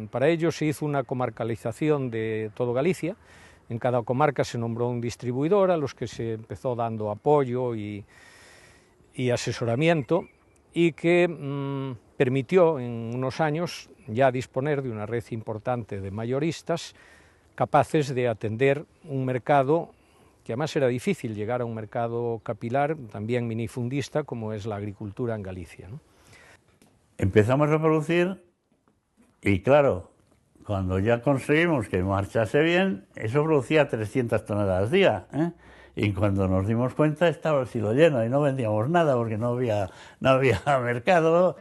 Para ello se hizo una comarcalización de todo Galicia. En cada comarca se nombró un distribuidor a los que se empezó dando apoyo y asesoramiento, y que permitió en unos años ya disponer de una red importante de mayoristas capaces de atender un mercado que además era difícil llegar a un mercado capilar, también minifundista, como es la agricultura en Galicia, ¿no? Empezamos a producir y claro, cuando ya conseguimos que marchase bien, eso producía 300 toneladas día, ¿eh? Y cuando nos dimos cuenta estaba el silo lleno y no vendíamos nada porque no había mercado.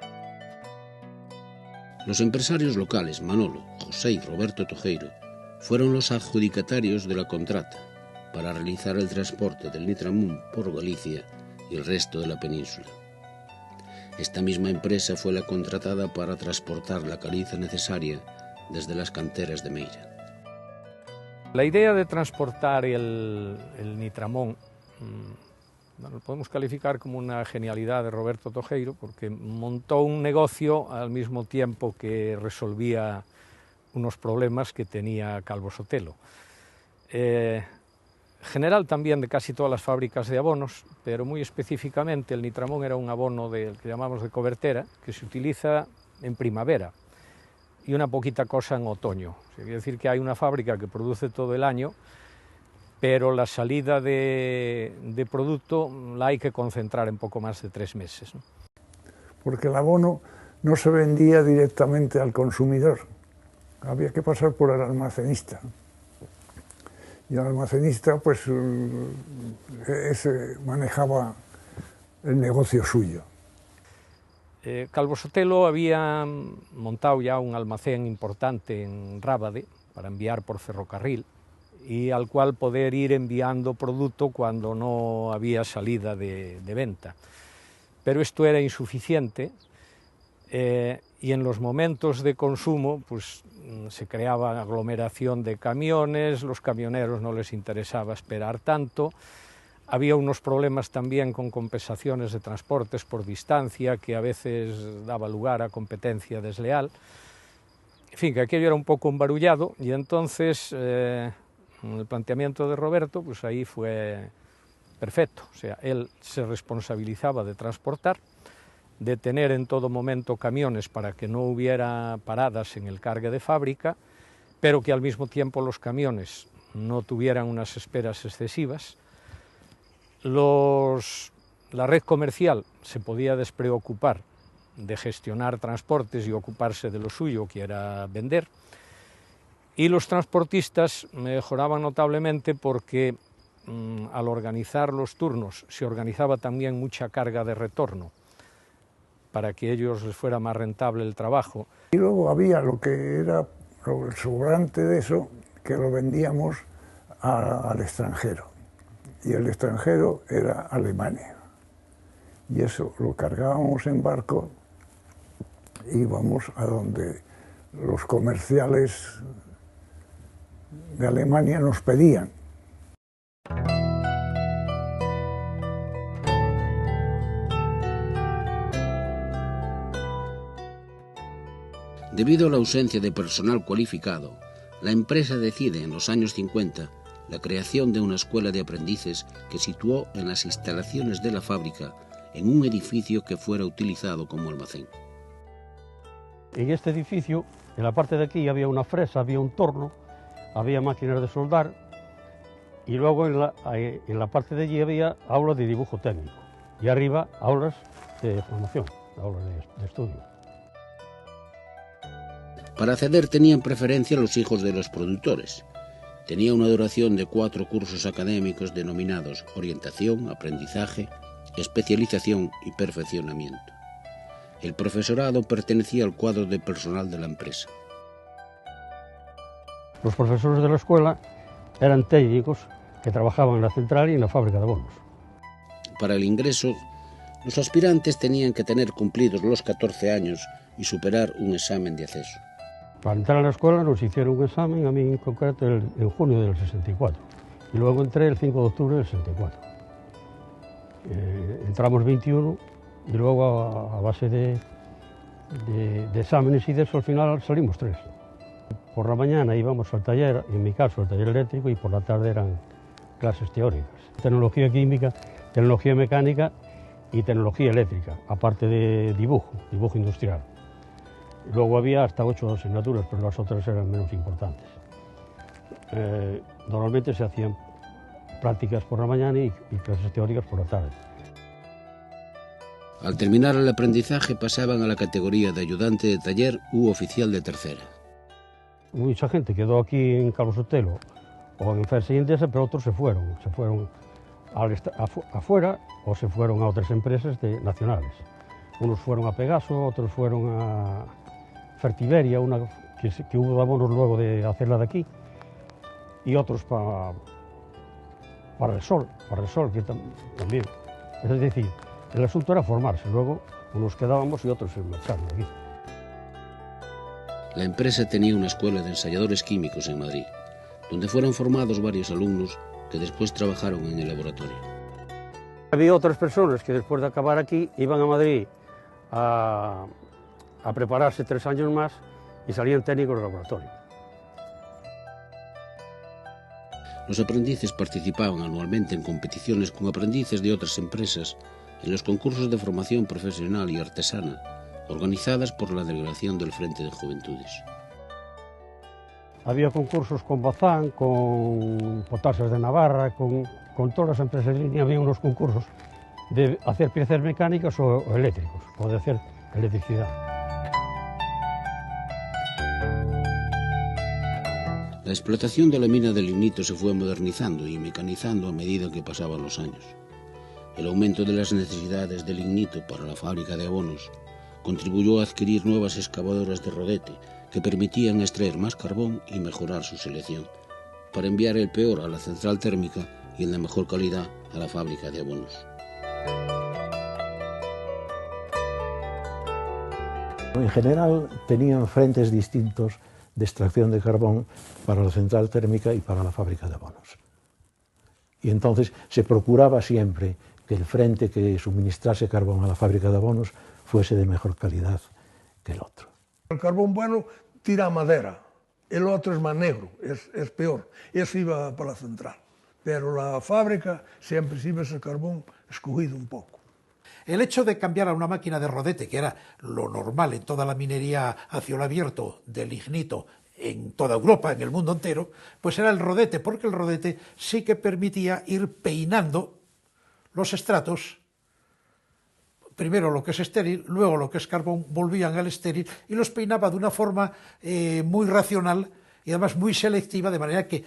Los empresarios locales Manolo, José y Roberto Tojeiro fueron los adjudicatarios de la contrata para realizar el transporte del nitramón por Galicia y el resto de la península. Esta misma empresa fue la contratada para transportar la caliza necesaria desde las canteras de Meira. La idea de transportar el nitramón, lo podemos calificar como una genialidad de Roberto Tojeiro, porque montó un negocio al mismo tiempo que resolvía unos problemas que tenía Calvo Sotelo. General también de casi todas las fábricas de abonos, pero muy específicamente el nitramón era un abono del que llamamos de cobertera, que se utiliza en primavera y una poquita cosa en otoño. Quiere decir que hay una fábrica que produce todo el año, pero la salida de producto la hay que concentrar en poco más de 3 meses, ¿no? Porque el abono no se vendía directamente al consumidor, había que pasar por el almacenista. Y el almacenista pues ese manejaba el negocio suyo. Calvo Sotelo había montado ya un almacén importante en Rábade para enviar por ferrocarril y al cual poder ir enviando producto cuando no había salida de venta. Pero esto era insuficiente y en los momentos de consumo pues se creaba aglomeración de camiones, los camioneros no les interesaba esperar tanto, había unos problemas también con compensaciones de transportes por distancia que a veces daba lugar a competencia desleal, en fin, que aquello era un poco embarullado y entonces el planteamiento de Roberto pues ahí fue perfecto, o sea, él se responsabilizaba de transportar, de tener en todo momento camiones para que no hubiera paradas en el cargue de fábrica, pero que al mismo tiempo los camiones no tuvieran unas esperas excesivas. La red comercial se podía despreocupar de gestionar transportes y ocuparse de lo suyo, que era vender, y los transportistas mejoraban notablemente porque al organizar los turnos se organizaba también mucha carga de retorno, para que a ellos les fuera más rentable el trabajo. Y luego había lo que era el sobrante de eso, que lo vendíamos al extranjero. Y el extranjero era Alemania. Y eso lo cargábamos en barco íbamos a donde los comerciales de Alemania nos pedían. Debido a la ausencia de personal cualificado, la empresa decide en los años 50 la creación de una escuela de aprendices que situó en las instalaciones de la fábrica en un edificio que fuera utilizado como almacén. En este edificio, en la parte de aquí había una fresa, había un torno, había máquinas de soldar y luego en la parte de allí había aulas de dibujo técnico y arriba aulas de formación, aulas de estudio. Para acceder tenían preferencia los hijos de los productores. Tenía una duración de 4 cursos académicos denominados orientación, aprendizaje, especialización y perfeccionamiento. El profesorado pertenecía al cuadro de personal de la empresa. Los profesores de la escuela eran técnicos que trabajaban en la central y en la fábrica de abonos. Para el ingreso, los aspirantes tenían que tener cumplidos los 14 años y superar un examen de acceso. Para entrar a la escuela nos hicieron un examen, a mí en concreto en junio del 64, y luego entré el 5 de octubre del 64. Entramos 21 y luego a base de exámenes y de eso al final salimos 3. Por la mañana íbamos al taller, en mi caso al taller eléctrico, y por la tarde eran clases teóricas. Tecnología química, tecnología mecánica y tecnología eléctrica, aparte de dibujo industrial. Luego había hasta 8 asignaturas, pero las otras eran menos importantes. Normalmente se hacían prácticas por la mañana y clases teóricas por la tarde. Al terminar el aprendizaje pasaban a la categoría de ayudante de taller u oficial de tercera. Mucha gente quedó aquí en Calvo Sotelo o en Fersa y Endesa, pero otros se fueron afuera o se fueron a otras empresas nacionales. Unos fueron a Pegaso, otros fueron a Fertiberia, una que hubo de abonos luego de hacerla de aquí, y otros para Resol, que también. Es decir, el asunto era formarse, luego unos quedábamos y otros se marcharon de aquí. La empresa tenía una escuela de ensayadores químicos en Madrid, donde fueron formados varios alumnos que después trabajaron en el laboratorio. Había otras personas que después de acabar aquí iban a Madrid a prepararse 3 años más y salían técnicos de laboratorio. Los aprendices participaban anualmente en competiciones con aprendices de otras empresas en los concursos de formación profesional y artesana organizadas por la delegación del Frente de Juventudes. Había concursos con Bazán, con Potasas de Navarra, con todas las empresas en línea había unos concursos de hacer piezas mecánicas o eléctricos, o de hacer electricidad. La explotación de la mina de lignito se fue modernizando y mecanizando a medida que pasaban los años. El aumento de las necesidades de lignito para la fábrica de abonos contribuyó a adquirir nuevas excavadoras de rodete que permitían extraer más carbón y mejorar su selección, para enviar el peor a la central térmica y el de mejor calidad a la fábrica de abonos. En general tenían frentes distintos de extracción de carbón para la central térmica y para la fábrica de abonos. Y entonces se procuraba siempre que el frente que suministrase carbón a la fábrica de abonos fuese de mejor calidad que el otro. El carbón bueno tira madera, el otro es más negro, es peor. Eso iba para la central. Pero la fábrica siempre se iba ese carbón escogido un poco. El hecho de cambiar a una máquina de rodete, que era lo normal en toda la minería a cielo abierto de lignito en toda Europa, en el mundo entero, pues era el rodete, porque el rodete sí que permitía ir peinando los estratos, primero lo que es estéril, luego lo que es carbón, volvían al estéril y los peinaba de una forma muy racional y además muy selectiva, de manera que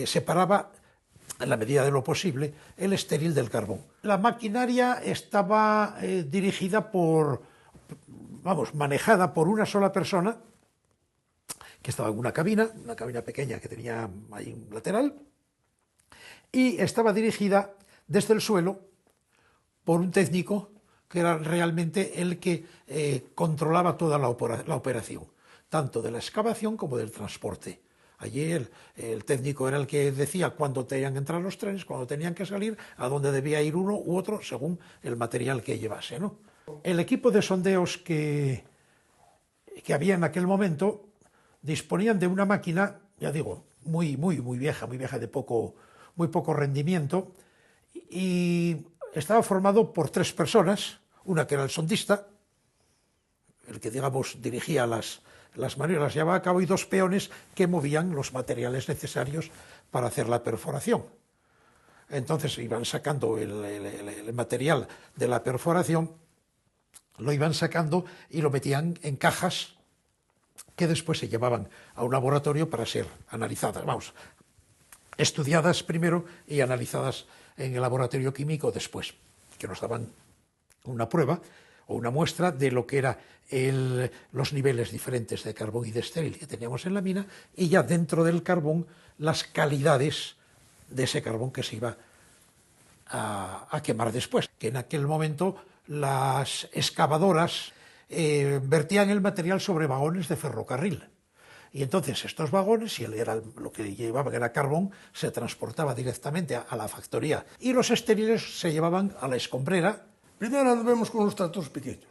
separaba, en la medida de lo posible, el estéril del carbón. La maquinaria estaba dirigida manejada por una sola persona, que estaba en una cabina pequeña que tenía ahí un lateral, y estaba dirigida desde el suelo por un técnico que era realmente el que controlaba toda la operación, tanto de la excavación como del transporte. Allí el técnico era el que decía cuándo tenían que entrar los trenes, cuándo tenían que salir, a dónde debía ir uno u otro, según el material que llevase, ¿no? El equipo de sondeos que había en aquel momento disponían de una máquina, ya digo, muy vieja, muy poco rendimiento, y estaba formado por 3 personas, una que era el sondista, el que, digamos, dirigía las maniobras, las llevaba a cabo, y 2 peones que movían los materiales necesarios para hacer la perforación. Entonces iban sacando el material de la perforación, lo iban sacando y lo metían en cajas que después se llevaban a un laboratorio para ser analizadas, vamos, estudiadas primero y analizadas en el laboratorio químico después, que nos daban una prueba o una muestra de lo que eran los niveles diferentes de carbón y de estéril que teníamos en la mina, y ya dentro del carbón las calidades de ese carbón que se iba a quemar después. Que en aquel momento las excavadoras vertían el material sobre vagones de ferrocarril. Y entonces estos vagones, si lo que llevaban era carbón, se transportaba directamente a la factoría. Y los estériles se llevaban a la escombrera. Primero anduvimos con los tractores pequeños.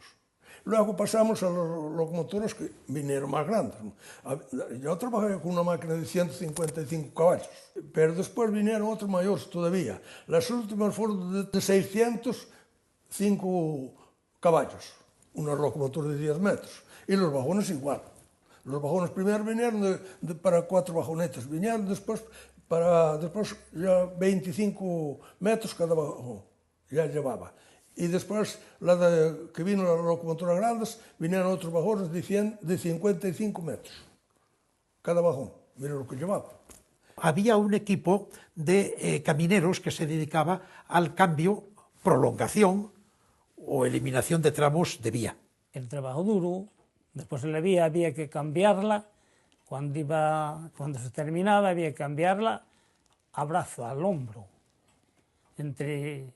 Luego pasamos a los locomotores que vinieron más grandes. Yo trabajé con una máquina de 155 caballos, pero después vinieron otros mayores todavía. Las últimas fueron de 605 caballos, una locomotora de 10 metros. Y los vagones igual. Los vagones primero vinieron para 4 vagonetas, vinieron después ya 25 metros cada vagón, ya llevaba. Y después, que vino las locomotoras grandes, vinieron otros vagones de 55 metros, cada vagón, mira lo que llevaba. Había un equipo de camineros que se dedicaba al cambio, prolongación o eliminación de tramos de vía. El trabajo duro. Después la vía había que cambiarla, cuando se terminaba había que cambiarla a brazo, al hombro, entre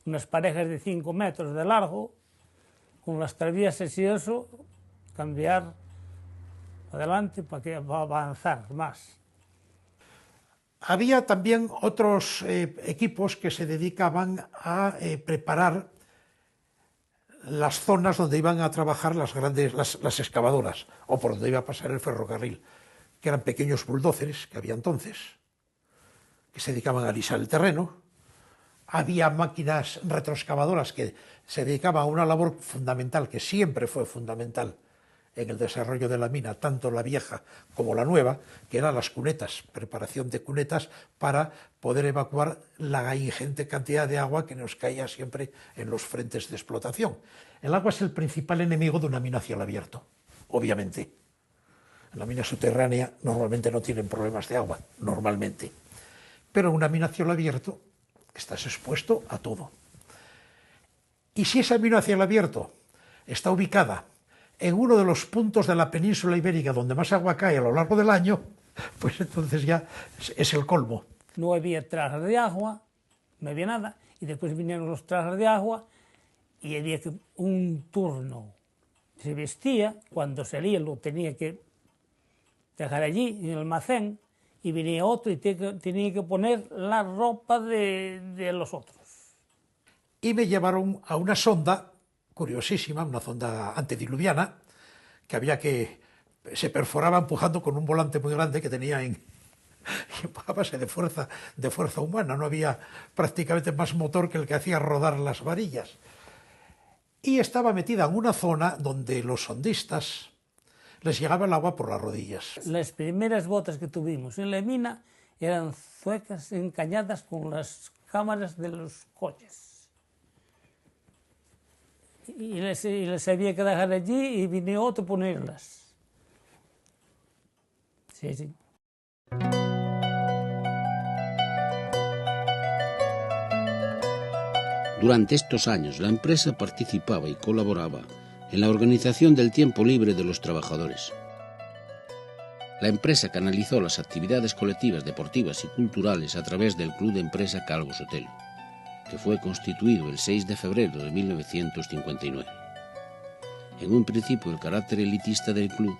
unas parejas de 5 metros de largo, con las traviesas y eso, cambiar adelante para avanzar más. Había también otros equipos que se dedicaban a preparar las zonas donde iban a trabajar las excavadoras, o por donde iba a pasar el ferrocarril, que eran pequeños bulldóceres que había entonces, que se dedicaban a alisar el terreno. Había máquinas retroexcavadoras que se dedicaban a una labor fundamental, que siempre fue fundamental en el desarrollo de la mina, tanto la vieja como la nueva, que eran las cunetas, preparación de cunetas para poder evacuar la ingente cantidad de agua que nos caía siempre en los frentes de explotación. El agua es el principal enemigo de una mina a cielo abierto, obviamente. En la mina subterránea normalmente no tienen problemas de agua, normalmente. Pero en una mina a cielo abierto estás expuesto a todo. Y si esa mina a cielo abierto está ubicada en uno de los puntos de la península ibérica donde más agua cae a lo largo del año, pues entonces ya es el colmo. No había trazas de agua, no había nada, y después vinieron los trazas de agua y había que un turno se vestía, cuando salía lo tenía que dejar allí en el almacén, y venía otro y tenía que poner la ropa de los otros. Y me llevaron a una sonda curiosísima, una sonda antediluviana, que se perforaba empujando con un volante muy grande que tenía y empujábase de fuerza humana, no había prácticamente más motor que el que hacía rodar las varillas. Y estaba metida en una zona donde los sondistas les llegaba el agua por las rodillas. Las primeras botas que tuvimos en la mina eran zuecas encañadas con las cámaras de los coches. Y les había que dejar allí y vino otro a ponerlas. Sí, sí. Durante estos años, la empresa participaba y colaboraba en la organización del tiempo libre de los trabajadores. La empresa canalizó las actividades colectivas, deportivas y culturales a través del Club de Empresa Calvo Sotelo, que fue constituido el 6 de febrero de 1959. En un principio el carácter elitista del club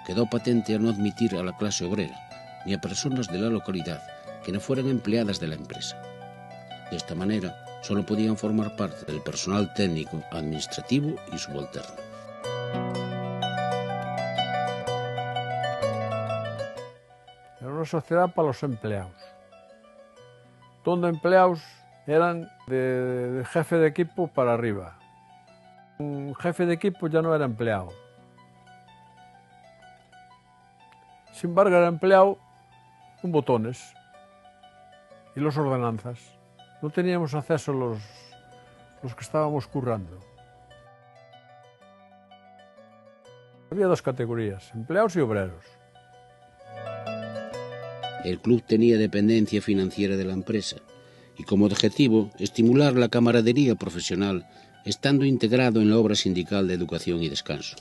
quedó patente al no admitir a la clase obrera ni a personas de la localidad que no fueran empleadas de la empresa. De esta manera, solo podían formar parte del personal técnico, administrativo y subalterno. Era una sociedad para los empleados. Donde empleados eran de jefe de equipo para arriba. Un jefe de equipo ya no era empleado. Sin embargo, era empleado con botones y las ordenanzas. No teníamos acceso los que estábamos currando. Había dos categorías, empleados y obreros. El club tenía dependencia financiera de la empresa y como objetivo estimular la camaradería profesional estando integrado en la obra sindical de educación y descanso.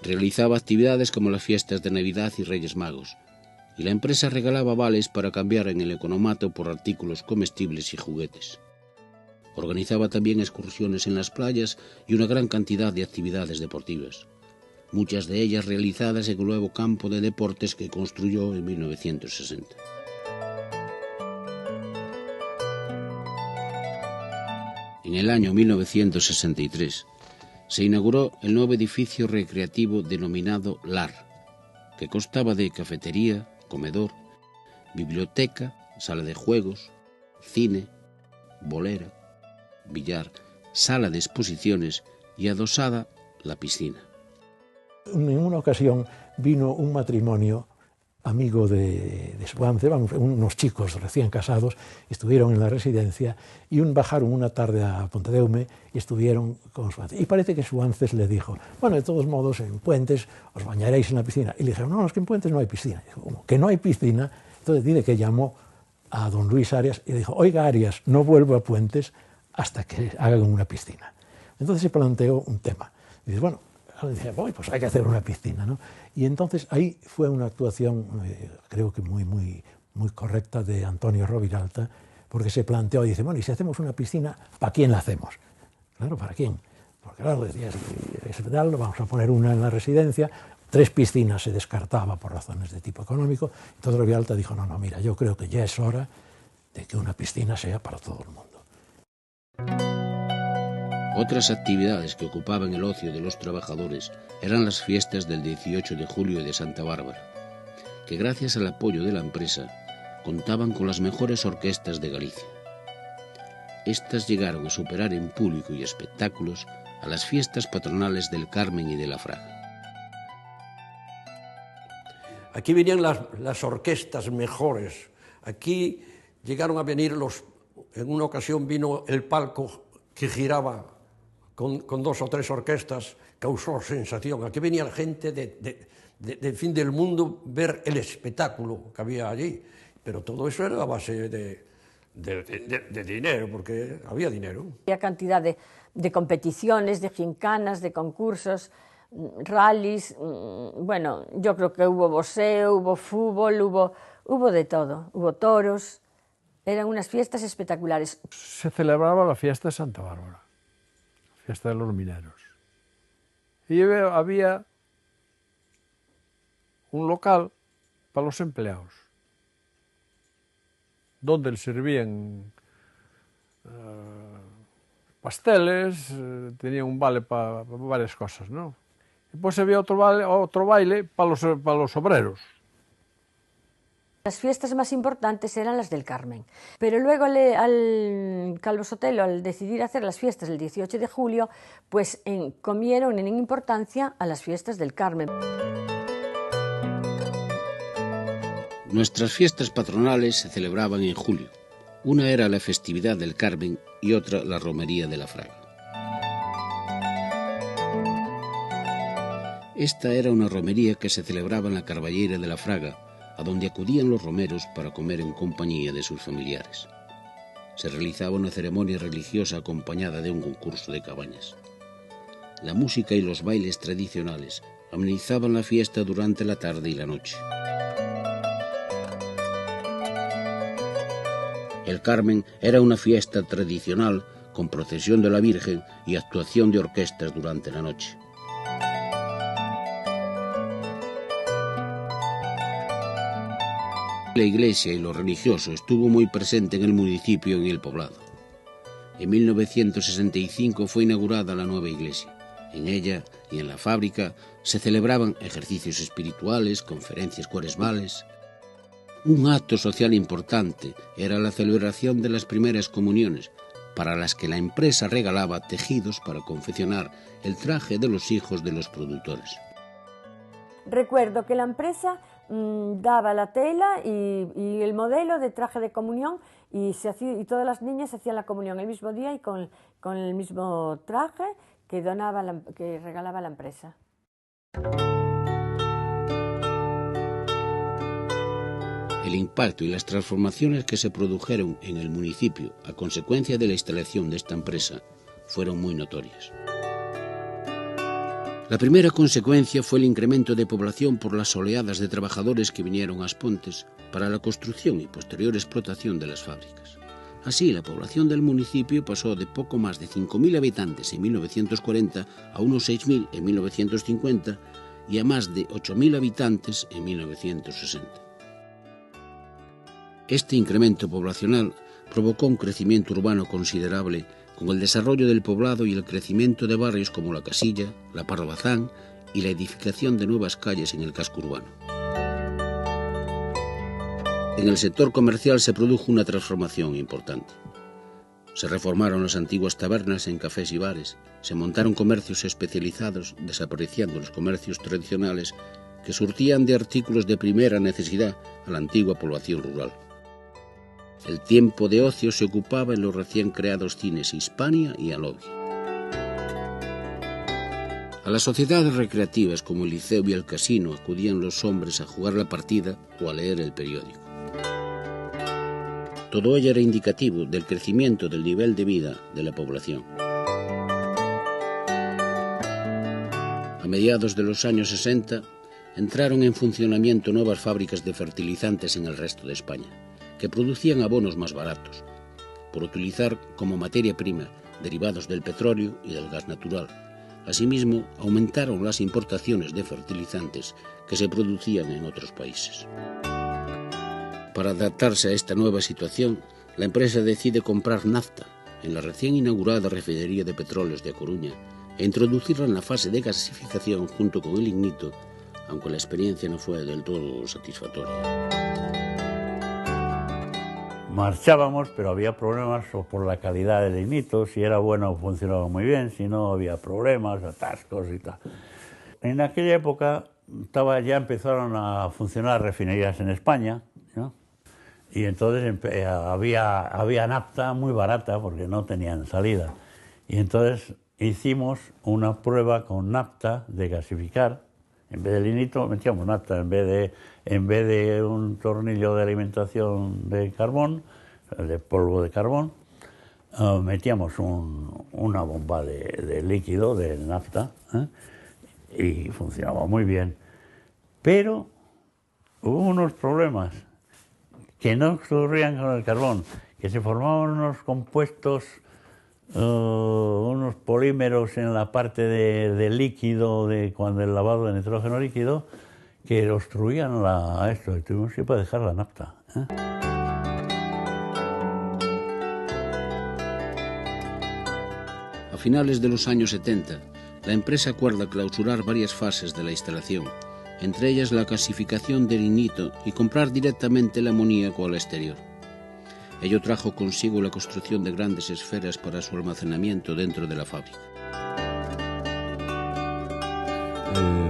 Realizaba actividades como las fiestas de Navidad y Reyes Magos, y la empresa regalaba vales para cambiar en el economato por artículos comestibles y juguetes. Organizaba también excursiones en las playas y una gran cantidad de actividades deportivas, muchas de ellas realizadas en el nuevo campo de deportes que construyó en 1960. En el año 1963 se inauguró el nuevo edificio recreativo denominado LAR, que constaba de cafetería, comedor, biblioteca, sala de juegos, cine, bolera, billar, sala de exposiciones y adosada la piscina. En una ocasión vino un matrimonio amigo de Suances, unos chicos recién casados, estuvieron en la residencia y bajaron una tarde a Pontedeume y estuvieron con Suances. Y parece que Suances le dijo, bueno, de todos modos, en Puentes os bañaréis en la piscina. Y le dijeron, no, es que en Puentes no hay piscina. Y dijo, ¿cómo? Que no hay piscina. Entonces dice que llamó a don Luis Arias y dijo, oiga Arias, no vuelvo a Puentes hasta que hagan una piscina. Entonces se planteó un tema. Y dice, bueno, dije, pues hay que hacer una piscina, ¿no? Y entonces ahí fue una actuación, creo que muy correcta de Antonio Roviralta, porque se planteó y dice, bueno, y si hacemos una piscina, ¿para quién la hacemos? Claro, ¿para quién? Porque claro, decía, es verdad, vamos a poner una en la residencia, 3 piscinas se descartaba por razones de tipo económico, entonces Roviralta dijo, no, mira, yo creo que ya es hora de que una piscina sea para todo el mundo. Otras actividades que ocupaban el ocio de los trabajadores eran las fiestas del 18 de julio y de Santa Bárbara, que gracias al apoyo de la empresa contaban con las mejores orquestas de Galicia. Estas llegaron a superar en público y espectáculos a las fiestas patronales del Carmen y de la Fraga. Aquí venían las orquestas mejores. Aquí llegaron a venir en una ocasión vino el palco que giraba con 2 o 3 orquestas, causó sensación. Aquí venía la gente de fin del mundo ver el espectáculo que había allí. Pero todo eso era a base de dinero, porque había dinero. Había cantidad de competiciones, de gincanas, de concursos, rallies. Bueno, yo creo que hubo boxeo, hubo fútbol, hubo de todo. Hubo toros. Eran unas fiestas espectaculares. Se celebraba la fiesta de Santa Bárbara, fiesta de los mineros. Y había un local para los empleados, donde les servían pasteles, tenían un vale para varias cosas, ¿no? Y pues había otro baile para los obreros. Las fiestas más importantes eran las del Carmen, pero luego al Calvo Sotelo, al decidir hacer las fiestas del 18 de julio, pues comieron en importancia a las fiestas del Carmen. Nuestras fiestas patronales se celebraban en julio. Una era la festividad del Carmen y otra la romería de la Fraga. Esta era una romería que se celebraba en la Carballeira de la Fraga, a donde acudían los romeros para comer en compañía de sus familiares. Se realizaba una ceremonia religiosa acompañada de un concurso de cabañas. La música y los bailes tradicionales amenizaban la fiesta durante la tarde y la noche. El Carmen era una fiesta tradicional con procesión de la Virgen y actuación de orquestas durante la noche. La iglesia y lo religioso estuvo muy presente en el municipio y en el poblado. En 1965 fue inaugurada la nueva iglesia. En ella y en la fábrica se celebraban ejercicios espirituales, conferencias cuaresmales. Un acto social importante era la celebración de las primeras comuniones, para las que la empresa regalaba tejidos para confeccionar el traje de los hijos de los productores. Recuerdo que la empresa daba la tela y el modelo de traje de comunión y todas las niñas hacían la comunión el mismo día y con el mismo traje que regalaba la empresa. El impacto y las transformaciones que se produjeron en el municipio a consecuencia de la instalación de esta empresa fueron muy notorias. La primera consecuencia fue el incremento de población por las oleadas de trabajadores que vinieron a Aspontes para la construcción y posterior explotación de las fábricas. Así, la población del municipio pasó de poco más de 5.000 habitantes en 1940 a unos 6.000 en 1950 y a más de 8.000 habitantes en 1960. Este incremento poblacional provocó un crecimiento urbano considerable con el desarrollo del poblado y el crecimiento de barrios como La Casilla, La Parrabazán y la edificación de nuevas calles en el casco urbano. En el sector comercial se produjo una transformación importante. Se reformaron las antiguas tabernas en cafés y bares, se montaron comercios especializados, desapareciendo los comercios tradicionales que surtían de artículos de primera necesidad a la antigua población rural. El tiempo de ocio se ocupaba en los recién creados cines Hispania y Alobi. A las sociedades recreativas como el liceo y el casino acudían los hombres a jugar la partida o a leer el periódico. Todo ello era indicativo del crecimiento del nivel de vida de la población. A mediados de los años 60 entraron en funcionamiento nuevas fábricas de fertilizantes en el resto de España, que producían abonos más baratos, por utilizar como materia prima derivados del petróleo y del gas natural. Asimismo, aumentaron las importaciones de fertilizantes que se producían en otros países. Para adaptarse a esta nueva situación, la empresa decide comprar nafta en la recién inaugurada refinería de petróleos de A Coruña e introducirla en la fase de gasificación junto con el lignito, aunque la experiencia no fue del todo satisfactoria. Marchábamos, pero había problemas por la calidad del lignito. Si era bueno funcionaba muy bien, si no había problemas, atascos y tal. En aquella época ya empezaron a funcionar refinerías en España, ¿no? Y entonces había nafta muy barata porque no tenían salida. Y entonces hicimos una prueba con nafta de gasificar. En vez de lignito metíamos nafta, en vez de un tornillo de alimentación de carbón, de polvo de carbón, metíamos una bomba de líquido, de nafta, y funcionaba muy bien. Pero hubo unos problemas que no ocurrían con el carbón, que se formaban unos compuestos, unos polímeros en la parte de líquido, cuando el lavado de nitrógeno líquido, que obstruían esto, y tuvimos que dejar la nafta. A finales de los años 70, la empresa acuerda clausurar varias fases de la instalación, entre ellas la gasificación del lignito y comprar directamente el amoníaco al exterior. Ello trajo consigo la construcción de grandes esferas para su almacenamiento dentro de la fábrica.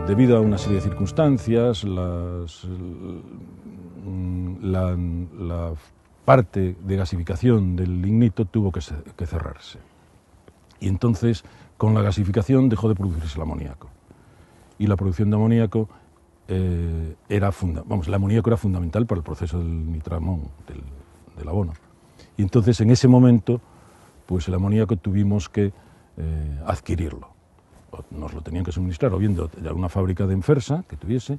Debido a una serie de circunstancias, la parte de gasificación del lignito tuvo que cerrarse. Y entonces, con la gasificación dejó de producirse el amoníaco. Y la producción de amoníaco el amoníaco era fundamental para el proceso del nitramón, del abono. Y entonces, en ese momento, pues el amoníaco tuvimos que adquirirlo. Nos lo tenían que suministrar o bien de alguna fábrica de Enfersa que tuviese,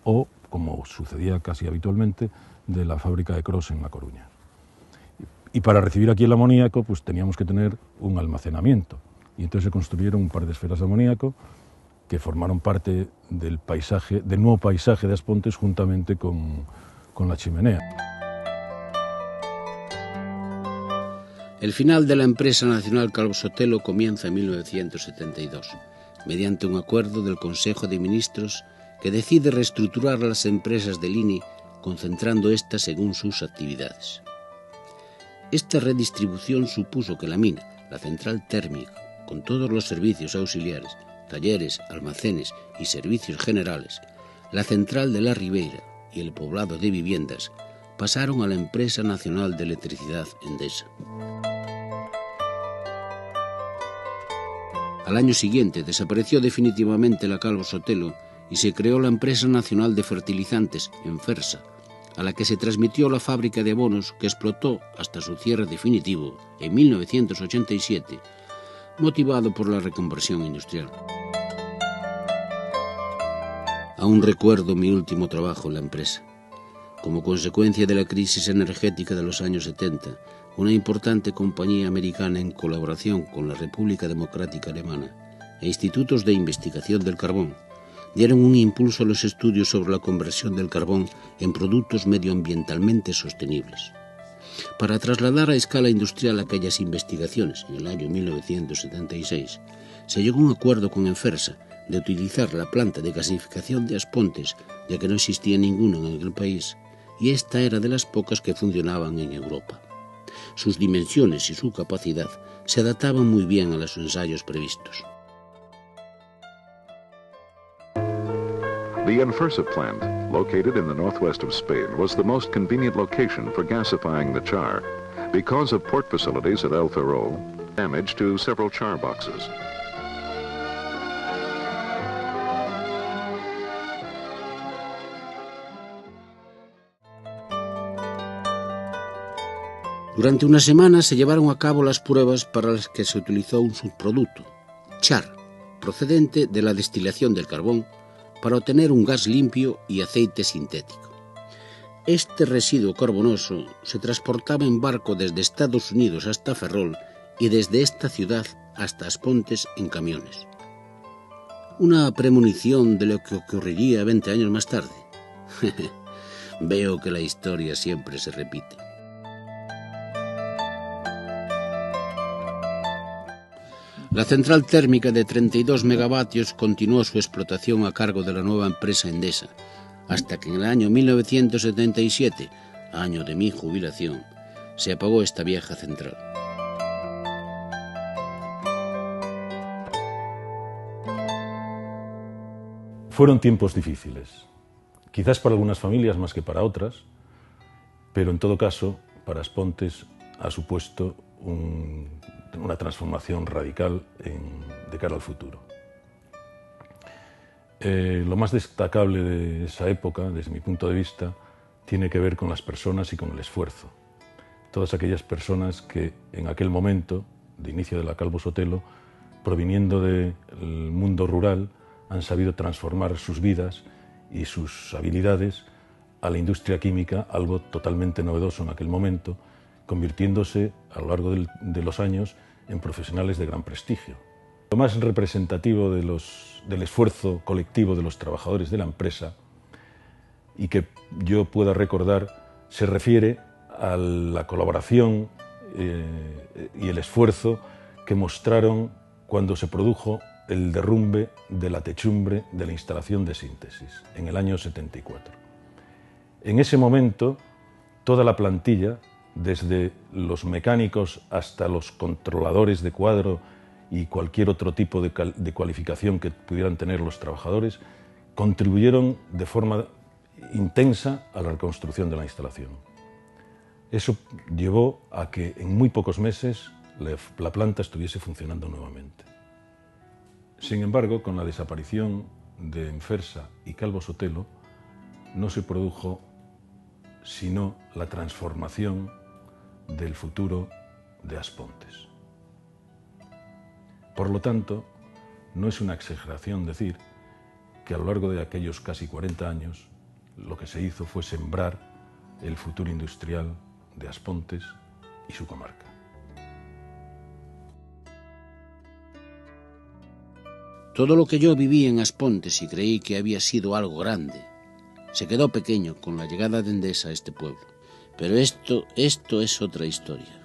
o, como sucedía casi habitualmente, de la fábrica de Cros en La Coruña. Y para recibir aquí el amoníaco, pues teníamos que tener un almacenamiento. Y entonces se construyeron un par de esferas de amoníaco que formaron parte del paisaje, del nuevo paisaje de As Pontes, juntamente con la chimenea. El final de la empresa nacional Calvo Sotelo comienza en 1972, mediante un acuerdo del Consejo de Ministros que decide reestructurar las empresas del INI, concentrando éstas según sus actividades. Esta redistribución supuso que la mina, la central térmica, con todos los servicios auxiliares, talleres, almacenes y servicios generales, la central de la Ribeira y el poblado de viviendas, pasaron a la Empresa Nacional de Electricidad Endesa. Al año siguiente desapareció definitivamente la Calvo Sotelo y se creó la Empresa Nacional de Fertilizantes, Enfersa, a la que se transmitió la fábrica de abonos que explotó hasta su cierre definitivo en 1987, motivado por la reconversión industrial. Aún recuerdo mi último trabajo en la empresa. Como consecuencia de la crisis energética de los años 70, una importante compañía americana en colaboración con la República Democrática Alemana e institutos de investigación del carbón dieron un impulso a los estudios sobre la conversión del carbón en productos medioambientalmente sostenibles. Para trasladar a escala industrial aquellas investigaciones en el año 1976, se llegó a un acuerdo con Enfersa de utilizar la planta de gasificación de As Pontes, ya que no existía ninguna en el país, y esta era de las pocas que funcionaban en Europa. Sus dimensiones y su capacidad se adaptaban muy bien a los ensayos previstos. The Enfersa plant, located in the northwest of Spain, was the most convenient location for gasifying the char, because of port facilities at El Ferrol, damage to several char boxes. Durante una semana se llevaron a cabo las pruebas para las que se utilizó un subproducto, char, procedente de la destilación del carbón, para obtener un gas limpio y aceite sintético. Este residuo carbonoso se transportaba en barco desde Estados Unidos hasta Ferrol y desde esta ciudad hasta As Pontes en camiones. Una premonición de lo que ocurriría 20 años más tarde. Veo que la historia siempre se repite. La central térmica de 32 megavatios continuó su explotación a cargo de la nueva empresa Endesa, hasta que en el año 1977, año de mi jubilación, se apagó esta vieja central. Fueron tiempos difíciles, quizás para algunas familias más que para otras, pero en todo caso, para As Pontes ha supuesto una transformación radical de cara al futuro. Lo más destacable de esa época, desde mi punto de vista, tiene que ver con las personas y con el esfuerzo. Todas aquellas personas que en aquel momento, de inicio de la Calvo Sotelo, proviniendo del mundo rural, han sabido transformar sus vidas y sus habilidades a la industria química, algo totalmente novedoso en aquel momento, convirtiéndose a lo largo de los años en profesionales de gran prestigio. Lo más representativo del esfuerzo colectivo de los trabajadores de la empresa y que yo pueda recordar se refiere a la colaboración y el esfuerzo que mostraron cuando se produjo el derrumbe de la techumbre de la instalación de síntesis en el año 74. En ese momento, toda la plantilla, desde los mecánicos hasta los controladores de cuadro y cualquier otro tipo de cualificación que pudieran tener los trabajadores, contribuyeron de forma intensa a la reconstrucción de la instalación. Eso llevó a que en muy pocos meses la planta estuviese funcionando nuevamente. Sin embargo, con la desaparición de Enfersa y Calvo Sotelo, no se produjo sino la transformación del futuro de As Pontes. Por lo tanto, no es una exageración decir que a lo largo de aquellos casi 40 años lo que se hizo fue sembrar el futuro industrial de As Pontes y su comarca. Todo lo que yo viví en Aspontes y creí que había sido algo grande, se quedó pequeño con la llegada de Endesa a este pueblo. Pero esto es otra historia.